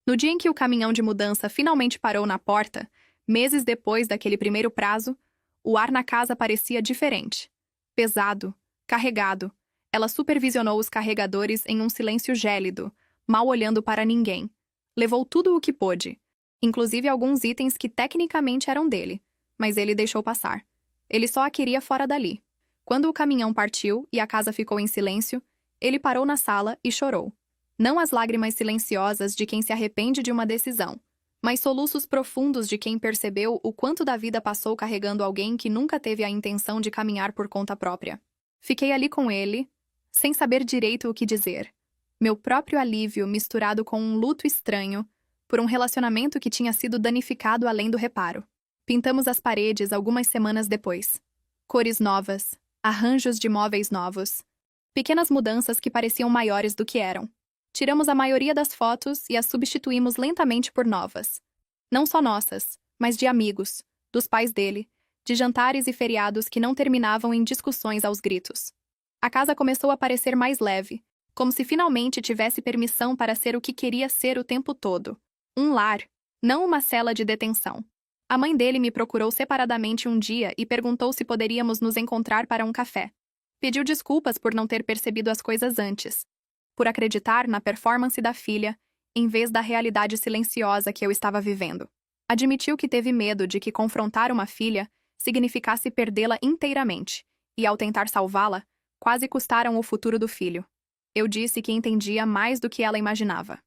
No dia em que o caminhão de mudança finalmente parou na porta, meses depois daquele primeiro prazo, o ar na casa parecia diferente. Pesado, carregado. Ela supervisionou os carregadores em um silêncio gélido, mal olhando para ninguém. Levou tudo o que pôde, inclusive alguns itens que tecnicamente eram dele, mas ele deixou passar. Ele só a queria fora dali. Quando o caminhão partiu e a casa ficou em silêncio, ele parou na sala e chorou. Não as lágrimas silenciosas de quem se arrepende de uma decisão, mas soluços profundos de quem percebeu o quanto da vida passou carregando alguém que nunca teve a intenção de caminhar por conta própria. Fiquei ali com ele, sem saber direito o que dizer. Meu próprio alívio misturado com um luto estranho por um relacionamento que tinha sido danificado além do reparo. Pintamos as paredes algumas semanas depois. Cores novas, arranjos de móveis novos. Pequenas mudanças que pareciam maiores do que eram. Tiramos a maioria das fotos e as substituímos lentamente por novas. Não só nossas, mas de amigos, dos pais dele, de jantares e feriados que não terminavam em discussões aos gritos. A casa começou a parecer mais leve, como se finalmente tivesse permissão para ser o que queria ser o tempo todo. Um lar, não uma cela de detenção. A mãe dele me procurou separadamente um dia e perguntou se poderíamos nos encontrar para um café. Pediu desculpas por não ter percebido as coisas antes, por acreditar na performance da filha, em vez da realidade silenciosa que eu estava vivendo. Admitiu que teve medo de que confrontar uma filha significasse perdê-la inteiramente, e ao tentar salvá-la, quase custaram o futuro do filho. Eu disse que entendia mais do que ela imaginava.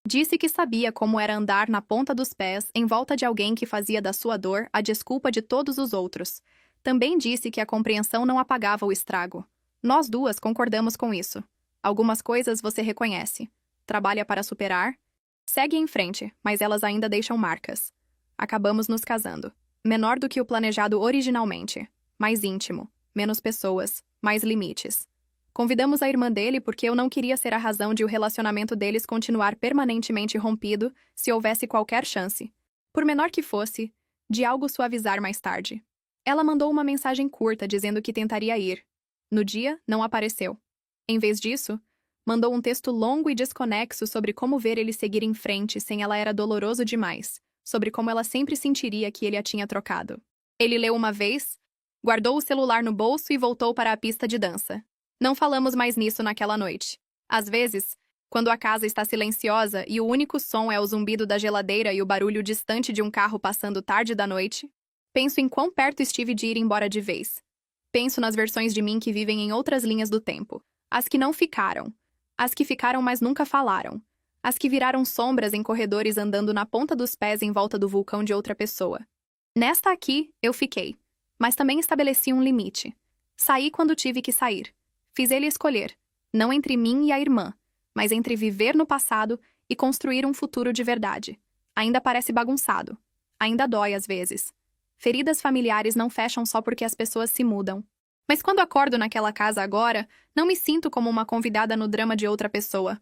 Disse que sabia como era andar na ponta dos pés em volta de alguém que fazia da sua dor a desculpa de todos os outros. Também disse que a compreensão não apagava o estrago. Nós duas concordamos com isso. Algumas coisas você reconhece. Trabalha para superar. Segue em frente, mas elas ainda deixam marcas. Acabamos nos casando. Menor do que o planejado originalmente. Mais íntimo. Menos pessoas. Mais limites. Convidamos a irmã dele porque eu não queria ser a razão de o relacionamento deles continuar permanentemente rompido se houvesse qualquer chance, por menor que fosse, de algo suavizar mais tarde. Ela mandou uma mensagem curta dizendo que tentaria ir. No dia, não apareceu. Em vez disso, mandou um texto longo e desconexo sobre como ver ele seguir em frente sem ela era doloroso demais, sobre como ela sempre sentiria que ele a tinha trocado. Ele leu uma vez, guardou o celular no bolso e voltou para a pista de dança. Não falamos mais nisso naquela noite. Às vezes, quando a casa está silenciosa e o único som é o zumbido da geladeira e o barulho distante de um carro passando tarde da noite, penso em quão perto estive de ir embora de vez. Penso nas versões de mim que vivem em outras linhas do tempo. As que não ficaram. As que ficaram mas nunca falaram. As que viraram sombras em corredores andando na ponta dos pés em volta do vulcão de outra pessoa. Nesta aqui, eu fiquei. Mas também estabeleci um limite. Saí quando tive que sair. Fiz ele escolher, não entre mim e a irmã, mas entre viver no passado e construir um futuro de verdade. Ainda parece bagunçado. Ainda dói às vezes. Feridas familiares não fecham só porque as pessoas se mudam. Mas quando acordo naquela casa agora, não me sinto como uma convidada no drama de outra pessoa.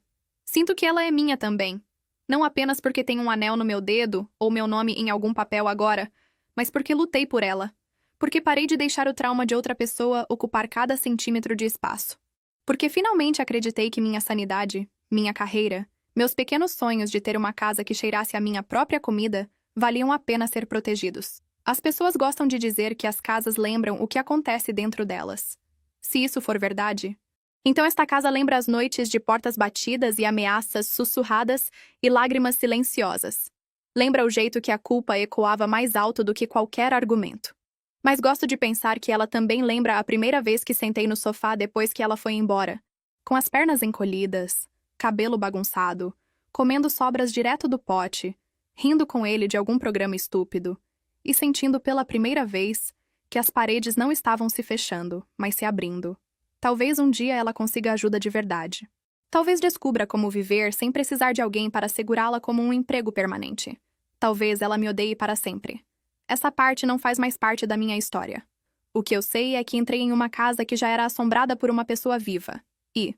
Sinto que ela é minha também. Não apenas porque tem um anel no meu dedo ou meu nome em algum papel agora, mas porque lutei por ela. Porque parei de deixar o trauma de outra pessoa ocupar cada centímetro de espaço. Porque finalmente acreditei que minha sanidade, minha carreira, meus pequenos sonhos de ter uma casa que cheirasse a minha própria comida valiam a pena ser protegidos. As pessoas gostam de dizer que as casas lembram o que acontece dentro delas. Se isso for verdade, então esta casa lembra as noites de portas batidas e ameaças sussurradas e lágrimas silenciosas. Lembra o jeito que a culpa ecoava mais alto do que qualquer argumento. Mas gosto de pensar que ela também lembra a primeira vez que sentei no sofá depois que ela foi embora, com as pernas encolhidas, cabelo bagunçado, comendo sobras direto do pote, rindo com ele de algum programa estúpido, e sentindo pela primeira vez que as paredes não estavam se fechando, mas se abrindo. Talvez um dia ela consiga ajuda de verdade. Talvez descubra como viver sem precisar de alguém para segurá-la como um emprego permanente. Talvez ela me odeie para sempre. Essa parte não faz mais parte da minha história. O que eu sei é que entrei em uma casa que já era assombrada por uma pessoa viva. E,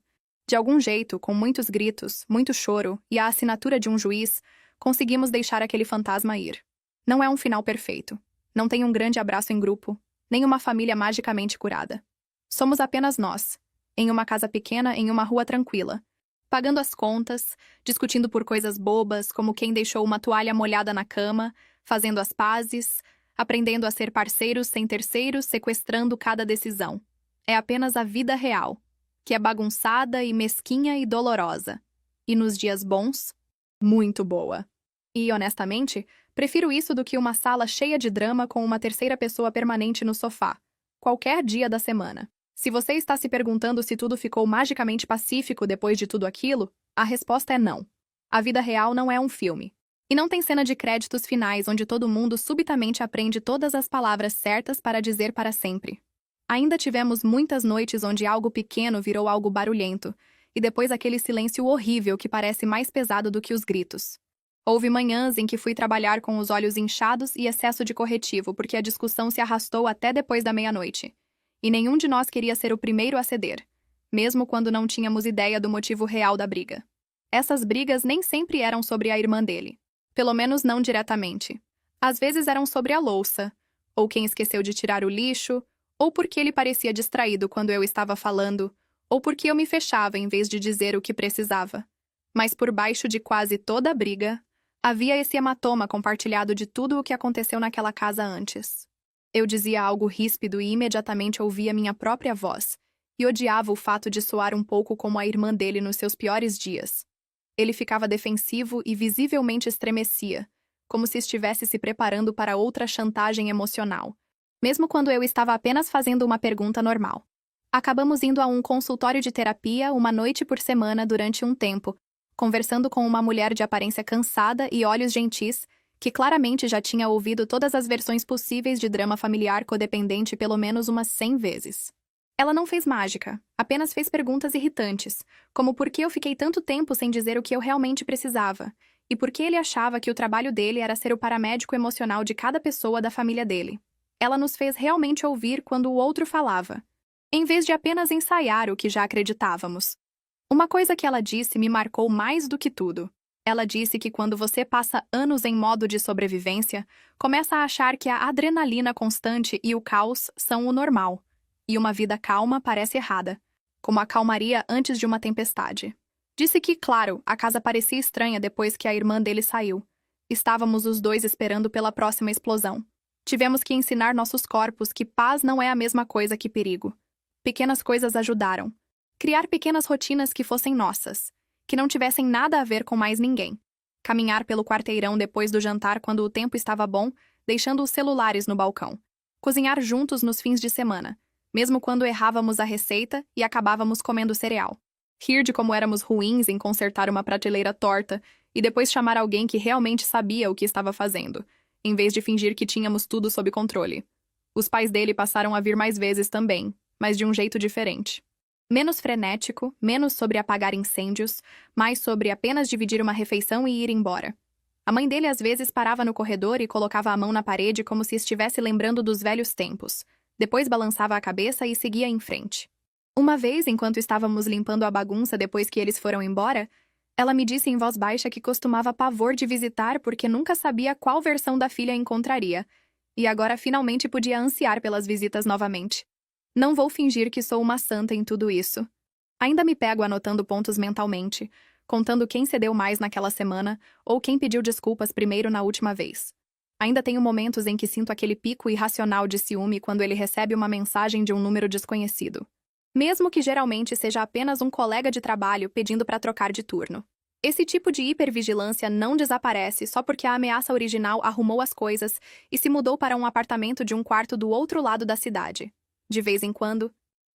de algum jeito, com muitos gritos, muito choro e a assinatura de um juiz, conseguimos deixar aquele fantasma ir. Não é um final perfeito. Não tem um grande abraço em grupo, nem uma família magicamente curada. Somos apenas nós, em uma casa pequena em uma rua tranquila, pagando as contas, discutindo por coisas bobas como quem deixou uma toalha molhada na cama, fazendo as pazes, aprendendo a ser parceiros sem terceiros, sequestrando cada decisão. É apenas a vida real, que é bagunçada e mesquinha e dolorosa. E nos dias bons, muito boa. E, honestamente, prefiro isso do que uma sala cheia de drama com uma terceira pessoa permanente no sofá, qualquer dia da semana. Se você está se perguntando se tudo ficou magicamente pacífico depois de tudo aquilo, a resposta é não. A vida real não é um filme. E não tem cena de créditos finais onde todo mundo subitamente aprende todas as palavras certas para dizer para sempre. Ainda tivemos muitas noites onde algo pequeno virou algo barulhento, e depois aquele silêncio horrível que parece mais pesado do que os gritos. Houve manhãs em que fui trabalhar com os olhos inchados e excesso de corretivo porque a discussão se arrastou até depois da meia-noite. E nenhum de nós queria ser o primeiro a ceder, mesmo quando não tínhamos ideia do motivo real da briga. Essas brigas nem sempre eram sobre a irmã dele. Pelo menos não diretamente. Às vezes eram sobre a louça, ou quem esqueceu de tirar o lixo, ou porque ele parecia distraído quando eu estava falando, ou porque eu me fechava em vez de dizer o que precisava. Mas por baixo de quase toda a briga, havia esse hematoma compartilhado de tudo o que aconteceu naquela casa antes. Eu dizia algo ríspido e imediatamente ouvia minha própria voz, e odiava o fato de soar um pouco como a irmã dele nos seus piores dias. Ele ficava defensivo e visivelmente estremecia, como se estivesse se preparando para outra chantagem emocional, mesmo quando eu estava apenas fazendo uma pergunta normal. Acabamos indo a um consultório de terapia uma noite por semana durante um tempo, conversando com uma mulher de aparência cansada e olhos gentis, que claramente já tinha ouvido todas as versões possíveis de drama familiar codependente pelo menos umas 100 vezes. Ela não fez mágica, apenas fez perguntas irritantes, como por que eu fiquei tanto tempo sem dizer o que eu realmente precisava, e por que ele achava que o trabalho dele era ser o paramédico emocional de cada pessoa da família dele. Ela nos fez realmente ouvir quando o outro falava, em vez de apenas ensaiar o que já acreditávamos. Uma coisa que ela disse me marcou mais do que tudo. Ela disse que quando você passa anos em modo de sobrevivência, começa a achar que a adrenalina constante e o caos são o normal. E uma vida calma parece errada, como a calmaria antes de uma tempestade. Disse que, claro, a casa parecia estranha depois que a irmã dele saiu. Estávamos os dois esperando pela próxima explosão. Tivemos que ensinar nossos corpos que paz não é a mesma coisa que perigo. Pequenas coisas ajudaram. Criar pequenas rotinas que fossem nossas, que não tivessem nada a ver com mais ninguém. Caminhar pelo quarteirão depois do jantar quando o tempo estava bom, deixando os celulares no balcão. Cozinhar juntos nos fins de semana, mesmo quando errávamos a receita e acabávamos comendo cereal. Rir de como éramos ruins em consertar uma prateleira torta e depois chamar alguém que realmente sabia o que estava fazendo, em vez de fingir que tínhamos tudo sob controle. Os pais dele passaram a vir mais vezes também, mas de um jeito diferente. Menos frenético, menos sobre apagar incêndios, mais sobre apenas dividir uma refeição e ir embora. A mãe dele às vezes parava no corredor e colocava a mão na parede como se estivesse lembrando dos velhos tempos. Depois balançava a cabeça e seguia em frente. Uma vez, enquanto estávamos limpando a bagunça depois que eles foram embora, Ela me disse em voz baixa que costumava pavor de visitar porque nunca sabia qual versão da filha encontraria, e agora finalmente podia ansiar pelas visitas novamente. Não vou fingir que sou uma santa em tudo isso. Ainda me pego anotando pontos mentalmente, contando quem cedeu mais naquela semana ou quem pediu desculpas primeiro na última vez. Ainda tenho momentos em que sinto aquele pico irracional de ciúme quando ele recebe uma mensagem de um número desconhecido. Mesmo que geralmente seja apenas um colega de trabalho pedindo para trocar de turno. Esse tipo de hipervigilância não desaparece só porque a ameaça original arrumou as coisas e se mudou para um apartamento de um quarto do outro lado da cidade. De vez em quando,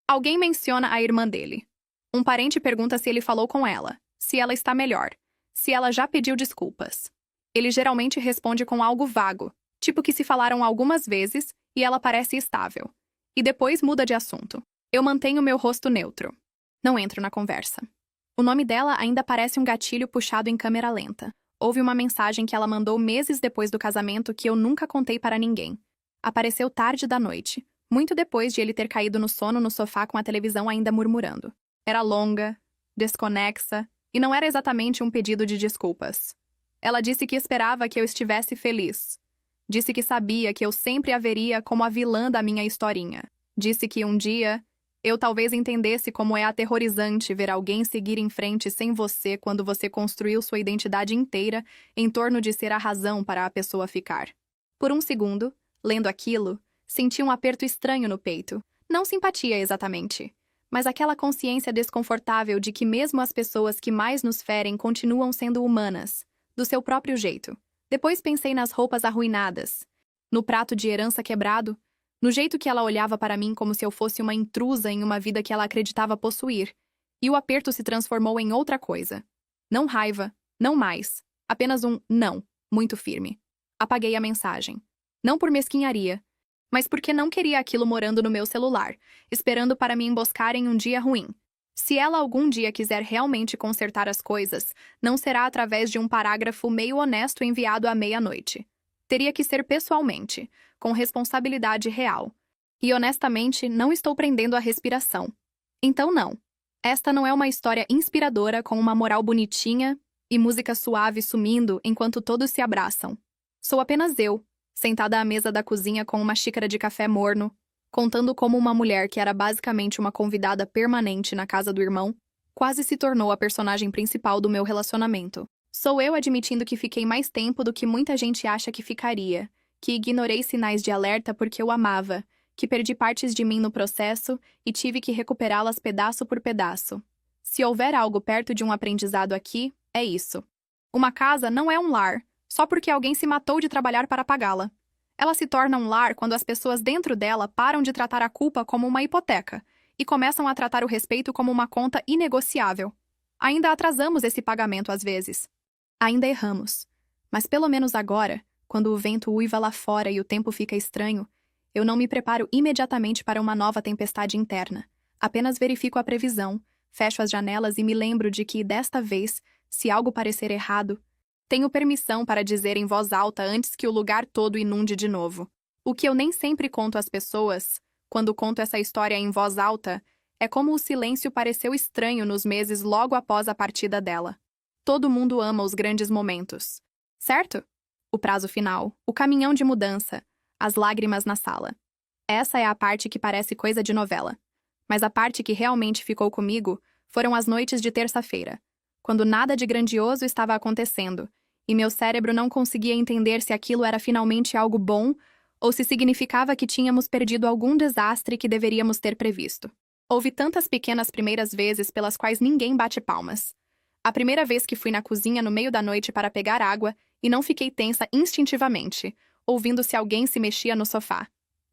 alguém menciona a irmã dele. Um parente pergunta se ele falou com ela, se ela está melhor, se ela já pediu desculpas. Ele geralmente responde com algo vago, tipo que se falaram algumas vezes e ela parece estável. E depois muda de assunto. Eu mantenho meu rosto neutro. Não entro na conversa. O nome dela ainda parece um gatilho puxado em câmera lenta. Houve uma mensagem que ela mandou meses depois do casamento que eu nunca contei para ninguém. Apareceu tarde da noite, muito depois de ele ter caído no sono no sofá com a televisão ainda murmurando. Era longa, desconexa, e não era exatamente um pedido de desculpas. Ela disse que esperava que eu estivesse feliz. Disse que sabia que eu sempre a veria como a vilã da minha historinha. Disse que um dia eu talvez entendesse como é aterrorizante ver alguém seguir em frente sem você quando você construiu sua identidade inteira em torno de ser a razão para a pessoa ficar. Por um segundo, lendo aquilo, senti um aperto estranho no peito. Não simpatia exatamente, mas aquela consciência desconfortável de que mesmo as pessoas que mais nos ferem continuam sendo humanas, do seu próprio jeito. Depois pensei nas roupas arruinadas, no prato de herança quebrado, no jeito que ela olhava para mim como se eu fosse uma intrusa em uma vida que ela acreditava possuir, e o aperto se transformou em outra coisa. Não raiva, não mais, apenas um não, muito firme. Apaguei a mensagem. Não por mesquinharia, mas porque não queria aquilo morando no meu celular, esperando para me emboscar em um dia ruim. Se ela algum dia quiser realmente consertar as coisas, não será através de um parágrafo meio honesto enviado à meia-noite. Teria que ser pessoalmente, com responsabilidade real. E honestamente, não estou prendendo a respiração. Então não. Esta não é uma história inspiradora com uma moral bonitinha e música suave sumindo enquanto todos se abraçam. Sou apenas eu, sentada à mesa da cozinha com uma xícara de café morno, contando como uma mulher que era basicamente uma convidada permanente na casa do irmão, quase se tornou a personagem principal do meu relacionamento. Sou eu admitindo que fiquei mais tempo do que muita gente acha que ficaria, que ignorei sinais de alerta porque eu amava, que perdi partes de mim no processo e tive que recuperá-las pedaço por pedaço. Se houver algo perto de um aprendizado aqui, é isso. Uma casa não é um lar, só porque alguém se matou de trabalhar para pagá-la. Ela se torna um lar quando as pessoas dentro dela param de tratar a culpa como uma hipoteca e começam a tratar o respeito como uma conta inegociável. Ainda atrasamos esse pagamento às vezes. Ainda erramos. Mas pelo menos agora, quando o vento uiva lá fora e o tempo fica estranho, eu não me preparo imediatamente para uma nova tempestade interna. Apenas verifico a previsão, fecho as janelas e me lembro de que, desta vez, se algo parecer errado, tenho permissão para dizer em voz alta antes que o lugar todo inunde de novo. O que eu nem sempre conto às pessoas, quando conto essa história em voz alta, é como o silêncio pareceu estranho nos meses logo após a partida dela. Todo mundo ama os grandes momentos, certo? O prazo final, o caminhão de mudança, as lágrimas na sala. Essa é a parte que parece coisa de novela. Mas a parte que realmente ficou comigo foram as noites de terça-feira, quando nada de grandioso estava acontecendo, e meu cérebro não conseguia entender se aquilo era finalmente algo bom ou se significava que tínhamos perdido algum desastre que deveríamos ter previsto. Houve tantas pequenas primeiras vezes pelas quais ninguém bate palmas. A primeira vez que fui na cozinha no meio da noite para pegar água e não fiquei tensa instintivamente, ouvindo se alguém se mexia no sofá.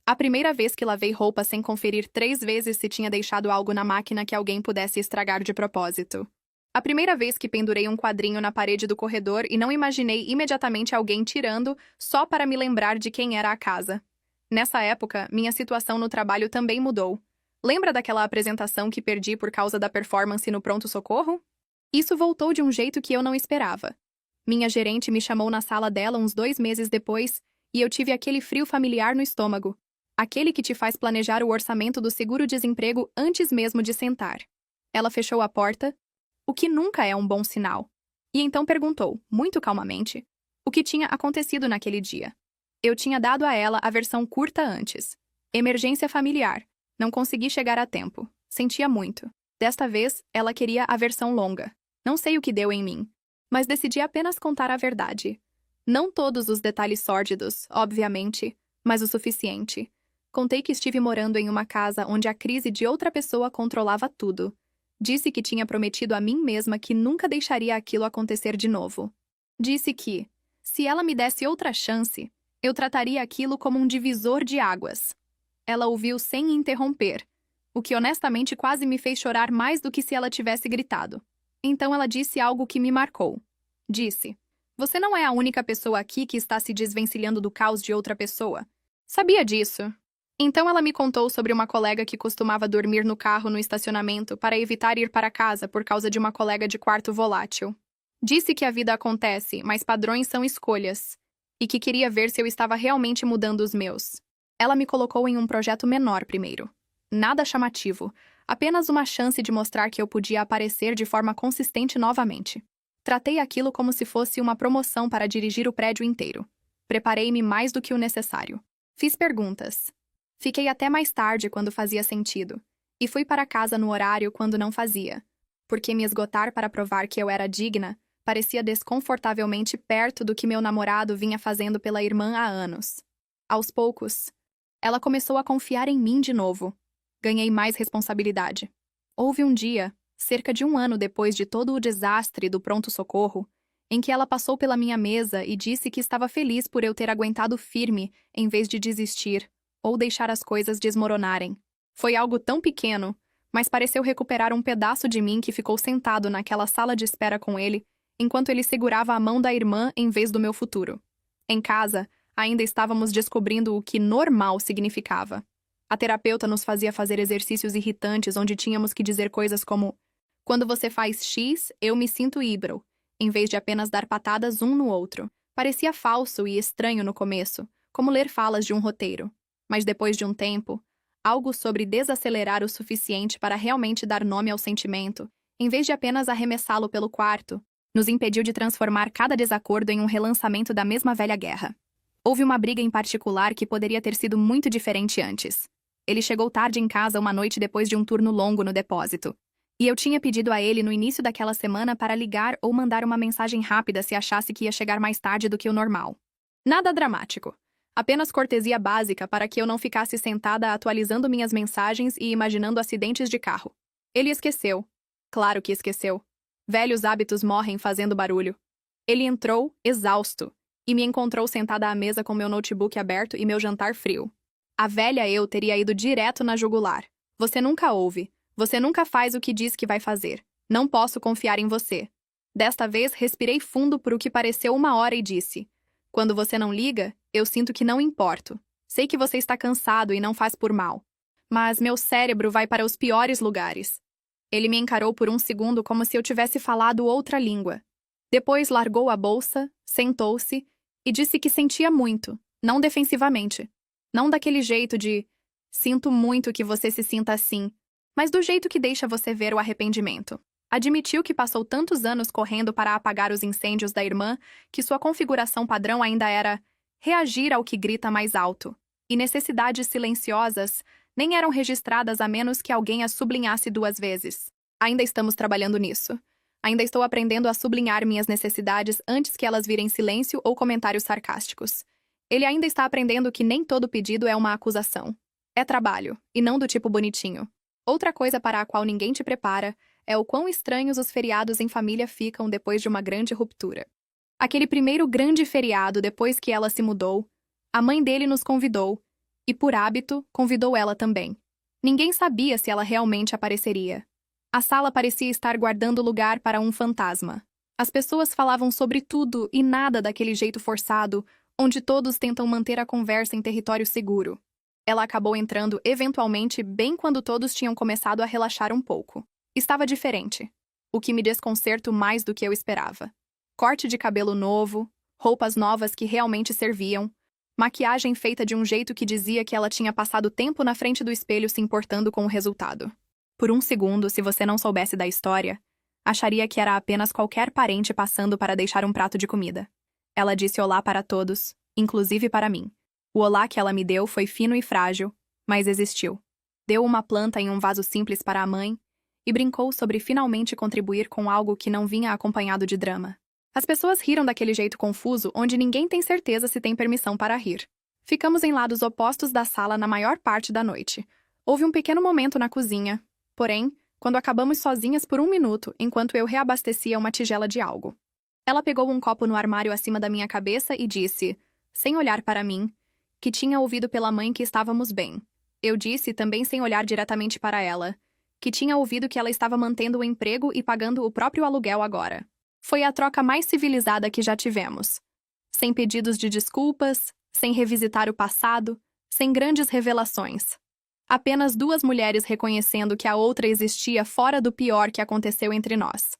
A primeira vez que lavei roupa sem conferir 3 vezes se tinha deixado algo na máquina que alguém pudesse estragar de propósito. A primeira vez que pendurei um quadrinho na parede do corredor e não imaginei imediatamente alguém tirando só para me lembrar de quem era a casa. Nessa época, minha situação no trabalho também mudou. Lembra daquela apresentação que perdi por causa da performance no pronto-socorro? Isso voltou de um jeito que eu não esperava. Minha gerente me chamou na sala dela uns 2 meses depois e eu tive aquele frio familiar no estômago. Aquele que te faz planejar o orçamento do seguro-desemprego antes mesmo de sentar. Ela fechou a porta, o que nunca é um bom sinal. E então perguntou, muito calmamente, o que tinha acontecido naquele dia. Eu tinha dado a ela a versão curta antes. Emergência familiar. Não consegui chegar a tempo. Sentia muito. Desta vez, ela queria a versão longa. Não sei o que deu em mim, mas decidi apenas contar a verdade. Não todos os detalhes sórdidos, obviamente, mas o suficiente. Contei que estive morando em uma casa onde a crise de outra pessoa controlava tudo. Disse que tinha prometido a mim mesma que nunca deixaria aquilo acontecer de novo. Disse que, se ela me desse outra chance, eu trataria aquilo como um divisor de águas. Ela ouviu sem interromper, o que honestamente quase me fez chorar mais do que se ela tivesse gritado. Então ela disse algo que me marcou. Disse, você não é a única pessoa aqui que está se desvencilhando do caos de outra pessoa. Sabia disso. Então ela me contou sobre uma colega que costumava dormir no carro no estacionamento para evitar ir para casa por causa de uma colega de quarto volátil. Disse que a vida acontece, mas padrões são escolhas, e que queria ver se eu estava realmente mudando os meus. Ela me colocou em um projeto menor primeiro. Nada chamativo, apenas uma chance de mostrar que eu podia aparecer de forma consistente novamente. Tratei aquilo como se fosse uma promoção para dirigir o prédio inteiro. Preparei-me mais do que o necessário. Fiz perguntas. Fiquei até mais tarde quando fazia sentido, e fui para casa no horário quando não fazia, porque me esgotar para provar que eu era digna parecia desconfortavelmente perto do que meu namorado vinha fazendo pela irmã há anos. Aos poucos, ela começou a confiar em mim de novo. Ganhei mais responsabilidade. Houve um dia, cerca de 1 ano depois de todo o desastre do pronto-socorro, em que ela passou pela minha mesa e disse que estava feliz por eu ter aguentado firme em vez de desistir ou deixar as coisas desmoronarem. Foi algo tão pequeno, mas pareceu recuperar um pedaço de mim que ficou sentado naquela sala de espera com ele, enquanto ele segurava a mão da irmã em vez do meu futuro. Em casa, ainda estávamos descobrindo o que normal significava. A terapeuta nos fazia fazer exercícios irritantes onde tínhamos que dizer coisas como quando você faz X, eu me sinto Y, em vez de apenas dar patadas um no outro. Parecia falso e estranho no começo, como ler falas de um roteiro. Mas depois de um tempo, algo sobre desacelerar o suficiente para realmente dar nome ao sentimento, em vez de apenas arremessá-lo pelo quarto, nos impediu de transformar cada desacordo em um relançamento da mesma velha guerra. Houve uma briga em particular que poderia ter sido muito diferente antes. Ele chegou tarde em casa uma noite depois de um turno longo no depósito. E eu tinha pedido a ele no início daquela semana para ligar ou mandar uma mensagem rápida se achasse que ia chegar mais tarde do que o normal. Nada dramático. Apenas cortesia básica para que eu não ficasse sentada atualizando minhas mensagens e imaginando acidentes de carro. Ele esqueceu. Claro que esqueceu. Velhos hábitos morrem fazendo barulho. Ele entrou, exausto, e me encontrou sentada à mesa com meu notebook aberto e meu jantar frio. A velha eu teria ido direto na jugular. Você nunca ouve. Você nunca faz o que diz que vai fazer. Não posso confiar em você. Desta vez, respirei fundo por o que pareceu 1 hora e disse: quando você não liga, eu sinto que não importo. Sei que você está cansado e não faz por mal. Mas meu cérebro vai para os piores lugares. Ele me encarou por um segundo como se eu tivesse falado outra língua. Depois largou a bolsa, sentou-se e disse que sentia muito, não defensivamente. Não daquele jeito de sinto muito que você se sinta assim, mas do jeito que deixa você ver o arrependimento. Admitiu que passou tantos anos correndo para apagar os incêndios da irmã que sua configuração padrão ainda era reagir ao que grita mais alto, e necessidades silenciosas nem eram registradas a menos que alguém as sublinhasse 2 vezes. Ainda estamos trabalhando nisso. Ainda estou aprendendo a sublinhar minhas necessidades antes que elas virem silêncio ou comentários sarcásticos. Ele ainda está aprendendo que nem todo pedido é uma acusação. É trabalho, e não do tipo bonitinho. Outra coisa para a qual ninguém te prepara é o quão estranhos os feriados em família ficam depois de uma grande ruptura. Aquele primeiro grande feriado depois que ela se mudou, a mãe dele nos convidou, e por hábito, convidou ela também. Ninguém sabia se ela realmente apareceria. A sala parecia estar guardando lugar para um fantasma. As pessoas falavam sobre tudo e nada daquele jeito forçado, onde todos tentam manter a conversa em território seguro. Ela acabou entrando eventualmente bem quando todos tinham começado a relaxar um pouco. Estava diferente, o que me desconcertou mais do que eu esperava. Corte de cabelo novo, roupas novas que realmente serviam, maquiagem feita de um jeito que dizia que ela tinha passado tempo na frente do espelho se importando com o resultado. Por um segundo, se você não soubesse da história, Acharia que era apenas qualquer parente passando para deixar um prato de comida. Ela disse olá para todos, inclusive para mim. O olá que ela me deu foi fino e frágil, mas existiu. Deu uma planta em um vaso simples para a mãe e brincou sobre finalmente contribuir com algo que não vinha acompanhado de drama. As pessoas riram daquele jeito confuso onde ninguém tem certeza se tem permissão para rir. Ficamos em lados opostos da sala na maior parte da noite. Houve um pequeno momento na cozinha, porém, quando acabamos sozinhas por 1 minuto enquanto eu reabastecia uma tigela de algo. Ela pegou um copo no armário acima da minha cabeça e disse, sem olhar para mim, que tinha ouvido pela mãe que estávamos bem. Eu disse, também sem olhar diretamente para ela, que tinha ouvido que ela estava mantendo o emprego e pagando o próprio aluguel agora. Foi a troca mais civilizada que já tivemos. Sem pedidos de desculpas, sem revisitar o passado, sem grandes revelações. Apenas duas mulheres reconhecendo que a outra existia fora do pior que aconteceu entre nós.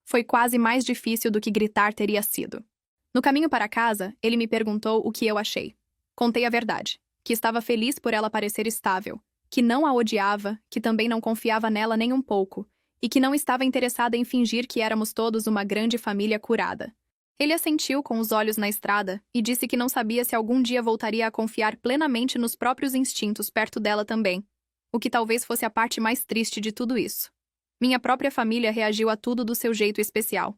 Foi quase mais difícil do que gritar teria sido. No caminho para casa, ele me perguntou o que eu achei. Contei a verdade, que estava feliz por ela parecer estável, que não a odiava, que também não confiava nela nem um pouco, e que não estava interessada em fingir que éramos todos uma grande família curada. Ele assentiu com os olhos na estrada e disse que não sabia se algum dia voltaria a confiar plenamente nos próprios instintos perto dela também, o que talvez fosse a parte mais triste de tudo isso. Minha própria família reagiu a tudo do seu jeito especial.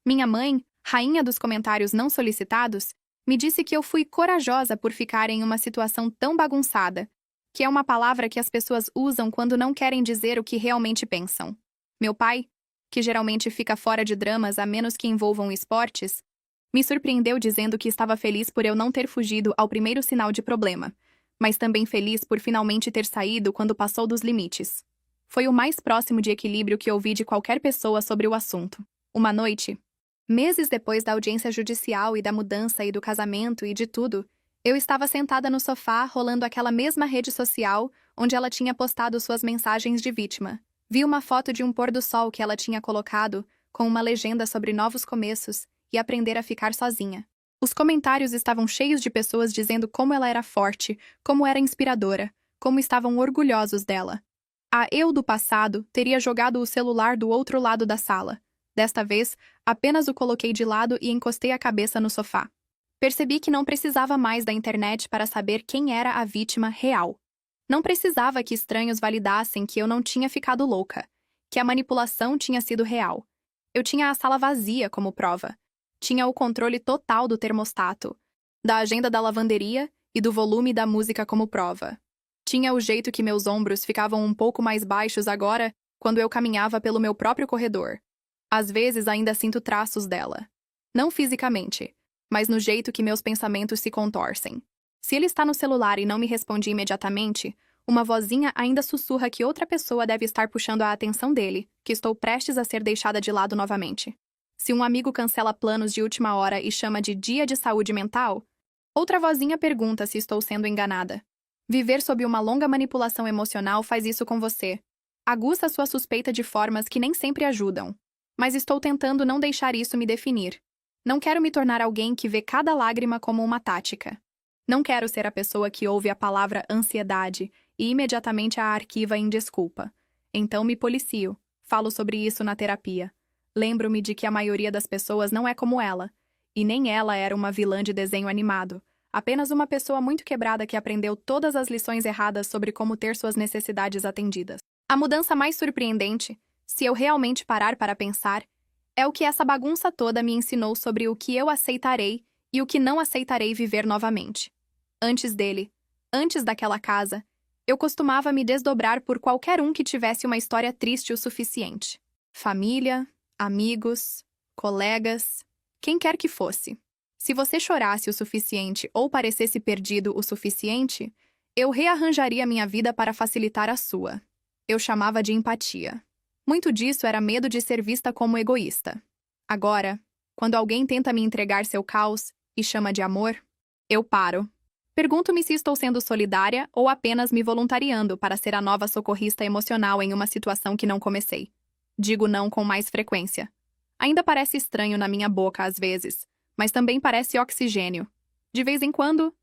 Minha mãe, rainha dos comentários não solicitados, me disse que eu fui corajosa por ficar em uma situação tão bagunçada, que é uma palavra que as pessoas usam quando não querem dizer o que realmente pensam. Meu pai, que geralmente fica fora de dramas a menos que envolvam esportes, me surpreendeu dizendo que estava feliz por eu não ter fugido ao primeiro sinal de problema, mas também feliz por finalmente ter saído quando passou dos limites. Foi o mais próximo de equilíbrio que ouvi de qualquer pessoa sobre o assunto. Uma noite, meses depois da audiência judicial e da mudança e do casamento e de tudo, eu estava sentada no sofá rolando aquela mesma rede social onde ela tinha postado suas mensagens de vítima. Vi uma foto de um pôr do sol que ela tinha colocado, com uma legenda sobre novos começos e aprender a ficar sozinha. Os comentários estavam cheios de pessoas dizendo como ela era forte, como era inspiradora, como estavam orgulhosos dela. A eu do passado teria jogado o celular do outro lado da sala. Desta vez, apenas o coloquei de lado e encostei a cabeça no sofá. Percebi que não precisava mais da internet para saber quem era a vítima real. Não precisava que estranhos validassem que eu não tinha ficado louca, que a manipulação tinha sido real. Eu tinha a sala vazia como prova. Tinha o controle total do termostato, da agenda da lavanderia e do volume da música como prova. Tinha o jeito que meus ombros ficavam um pouco mais baixos agora quando eu caminhava pelo meu próprio corredor. Às vezes ainda sinto traços dela. Não fisicamente, mas no jeito que meus pensamentos se contorcem. Se ele está no celular e não me responde imediatamente, uma vozinha ainda sussurra que outra pessoa deve estar puxando a atenção dele, que estou prestes a ser deixada de lado novamente. Se um amigo cancela planos de última hora e chama de dia de saúde mental, outra vozinha pergunta se estou sendo enganada. Viver sob uma longa manipulação emocional faz isso com você. Aguça sua suspeita de formas que nem sempre ajudam. Mas estou tentando não deixar isso me definir. Não quero me tornar alguém que vê cada lágrima como uma tática. Não quero ser a pessoa que ouve a palavra ansiedade e imediatamente a arquiva em desculpa. Então me policio. Falo sobre isso na terapia. Lembro-me de que a maioria das pessoas não é como ela. E nem ela era uma vilã de desenho animado. Apenas uma pessoa muito quebrada que aprendeu todas as lições erradas sobre como ter suas necessidades atendidas. A mudança mais surpreendente, se eu realmente parar para pensar, é o que essa bagunça toda me ensinou sobre o que eu aceitarei e o que não aceitarei viver novamente. Antes dele, antes daquela casa, eu costumava me desdobrar por qualquer um que tivesse uma história triste o suficiente. Família, amigos, colegas, quem quer que fosse. Se você chorasse o suficiente ou parecesse perdido o suficiente, eu rearranjaria minha vida para facilitar a sua. Eu chamava de empatia. Muito disso era medo de ser vista como egoísta. Agora, quando alguém tenta me entregar seu caos e chama de amor, eu paro. Pergunto-me se estou sendo solidária ou apenas me voluntariando para ser a nova socorrista emocional em uma situação que não comecei. Digo não com mais frequência. Ainda parece estranho na minha boca às vezes, mas também parece oxigênio. De vez em quando,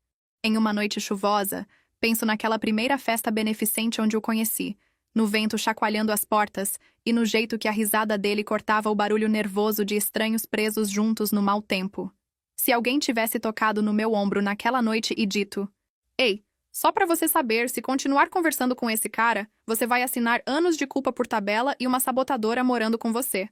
em uma noite chuvosa, penso naquela primeira festa beneficente onde o conheci, no vento chacoalhando as portas e no jeito que a risada dele cortava o barulho nervoso de estranhos presos juntos no mau tempo. Se alguém tivesse tocado no meu ombro naquela noite e dito: "Ei, só pra você saber, se continuar conversando com esse cara, você vai assinar anos de culpa por tabela e uma sabotadora morando com você."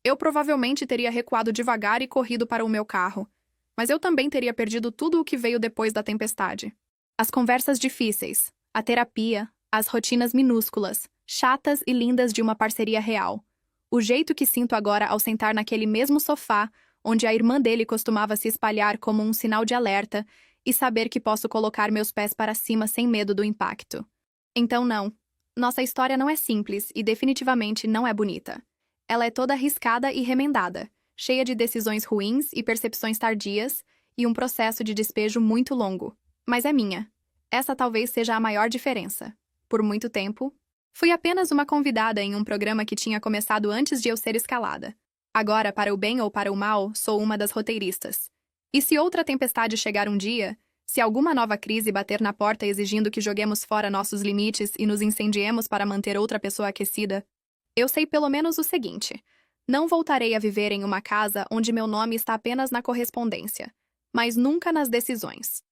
Eu provavelmente teria recuado devagar e corrido para o meu carro. Mas eu também teria perdido tudo o que veio depois da tempestade. As conversas difíceis, a terapia, as rotinas minúsculas, chatas e lindas de uma parceria real. O jeito que sinto agora ao sentar naquele mesmo sofá, onde a irmã dele costumava se espalhar como um sinal de alerta, e saber que posso colocar meus pés para cima sem medo do impacto. Então não, nossa história não é simples e definitivamente não é bonita. Ela é toda arriscada e remendada, cheia de decisões ruins e percepções tardias, e um processo de despejo muito longo. Mas é minha. Essa talvez seja a maior diferença. Por muito tempo, fui apenas uma convidada em um programa que tinha começado antes de eu ser escalada. Agora, para o bem ou para o mal, sou uma das roteiristas. E se outra tempestade chegar um dia, se alguma nova crise bater na porta exigindo que joguemos fora nossos limites e nos incendiemos para manter outra pessoa aquecida, eu sei pelo menos o seguinte: não voltarei a viver em uma casa onde meu nome está apenas na correspondência, mas nunca nas decisões.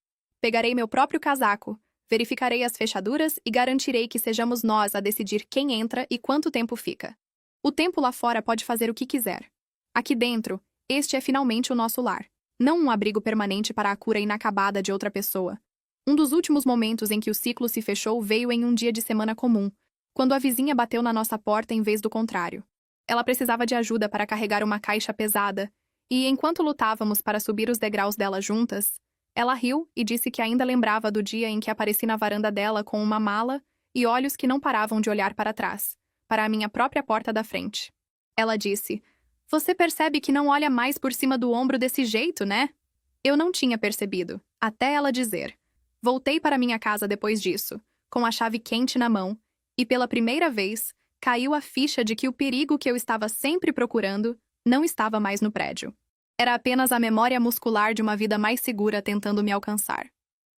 Pegarei meu próprio casaco, verificarei as fechaduras e garantirei que sejamos nós a decidir quem entra e quanto tempo fica. O tempo lá fora pode fazer o que quiser. Aqui dentro, este é finalmente o nosso lar. Não um abrigo permanente para a cura inacabada de outra pessoa. Um dos últimos momentos em que o ciclo se fechou veio em um dia de semana comum, quando a vizinha bateu na nossa porta em vez do contrário. Ela precisava de ajuda para carregar uma caixa pesada, e enquanto lutávamos para subir os degraus dela juntas, ela riu e disse que ainda lembrava do dia em que apareci na varanda dela com uma mala e olhos que não paravam de olhar para trás, para a minha própria porta da frente. Ela disse: "Você percebe que não olha mais por cima do ombro desse jeito, né?" Eu não tinha percebido, até ela dizer. Voltei para minha casa depois disso, com a chave quente na mão, e pela primeira vez, caiu a ficha de que o perigo que eu estava sempre procurando não estava mais no prédio. Era apenas a memória muscular de uma vida mais segura tentando me alcançar.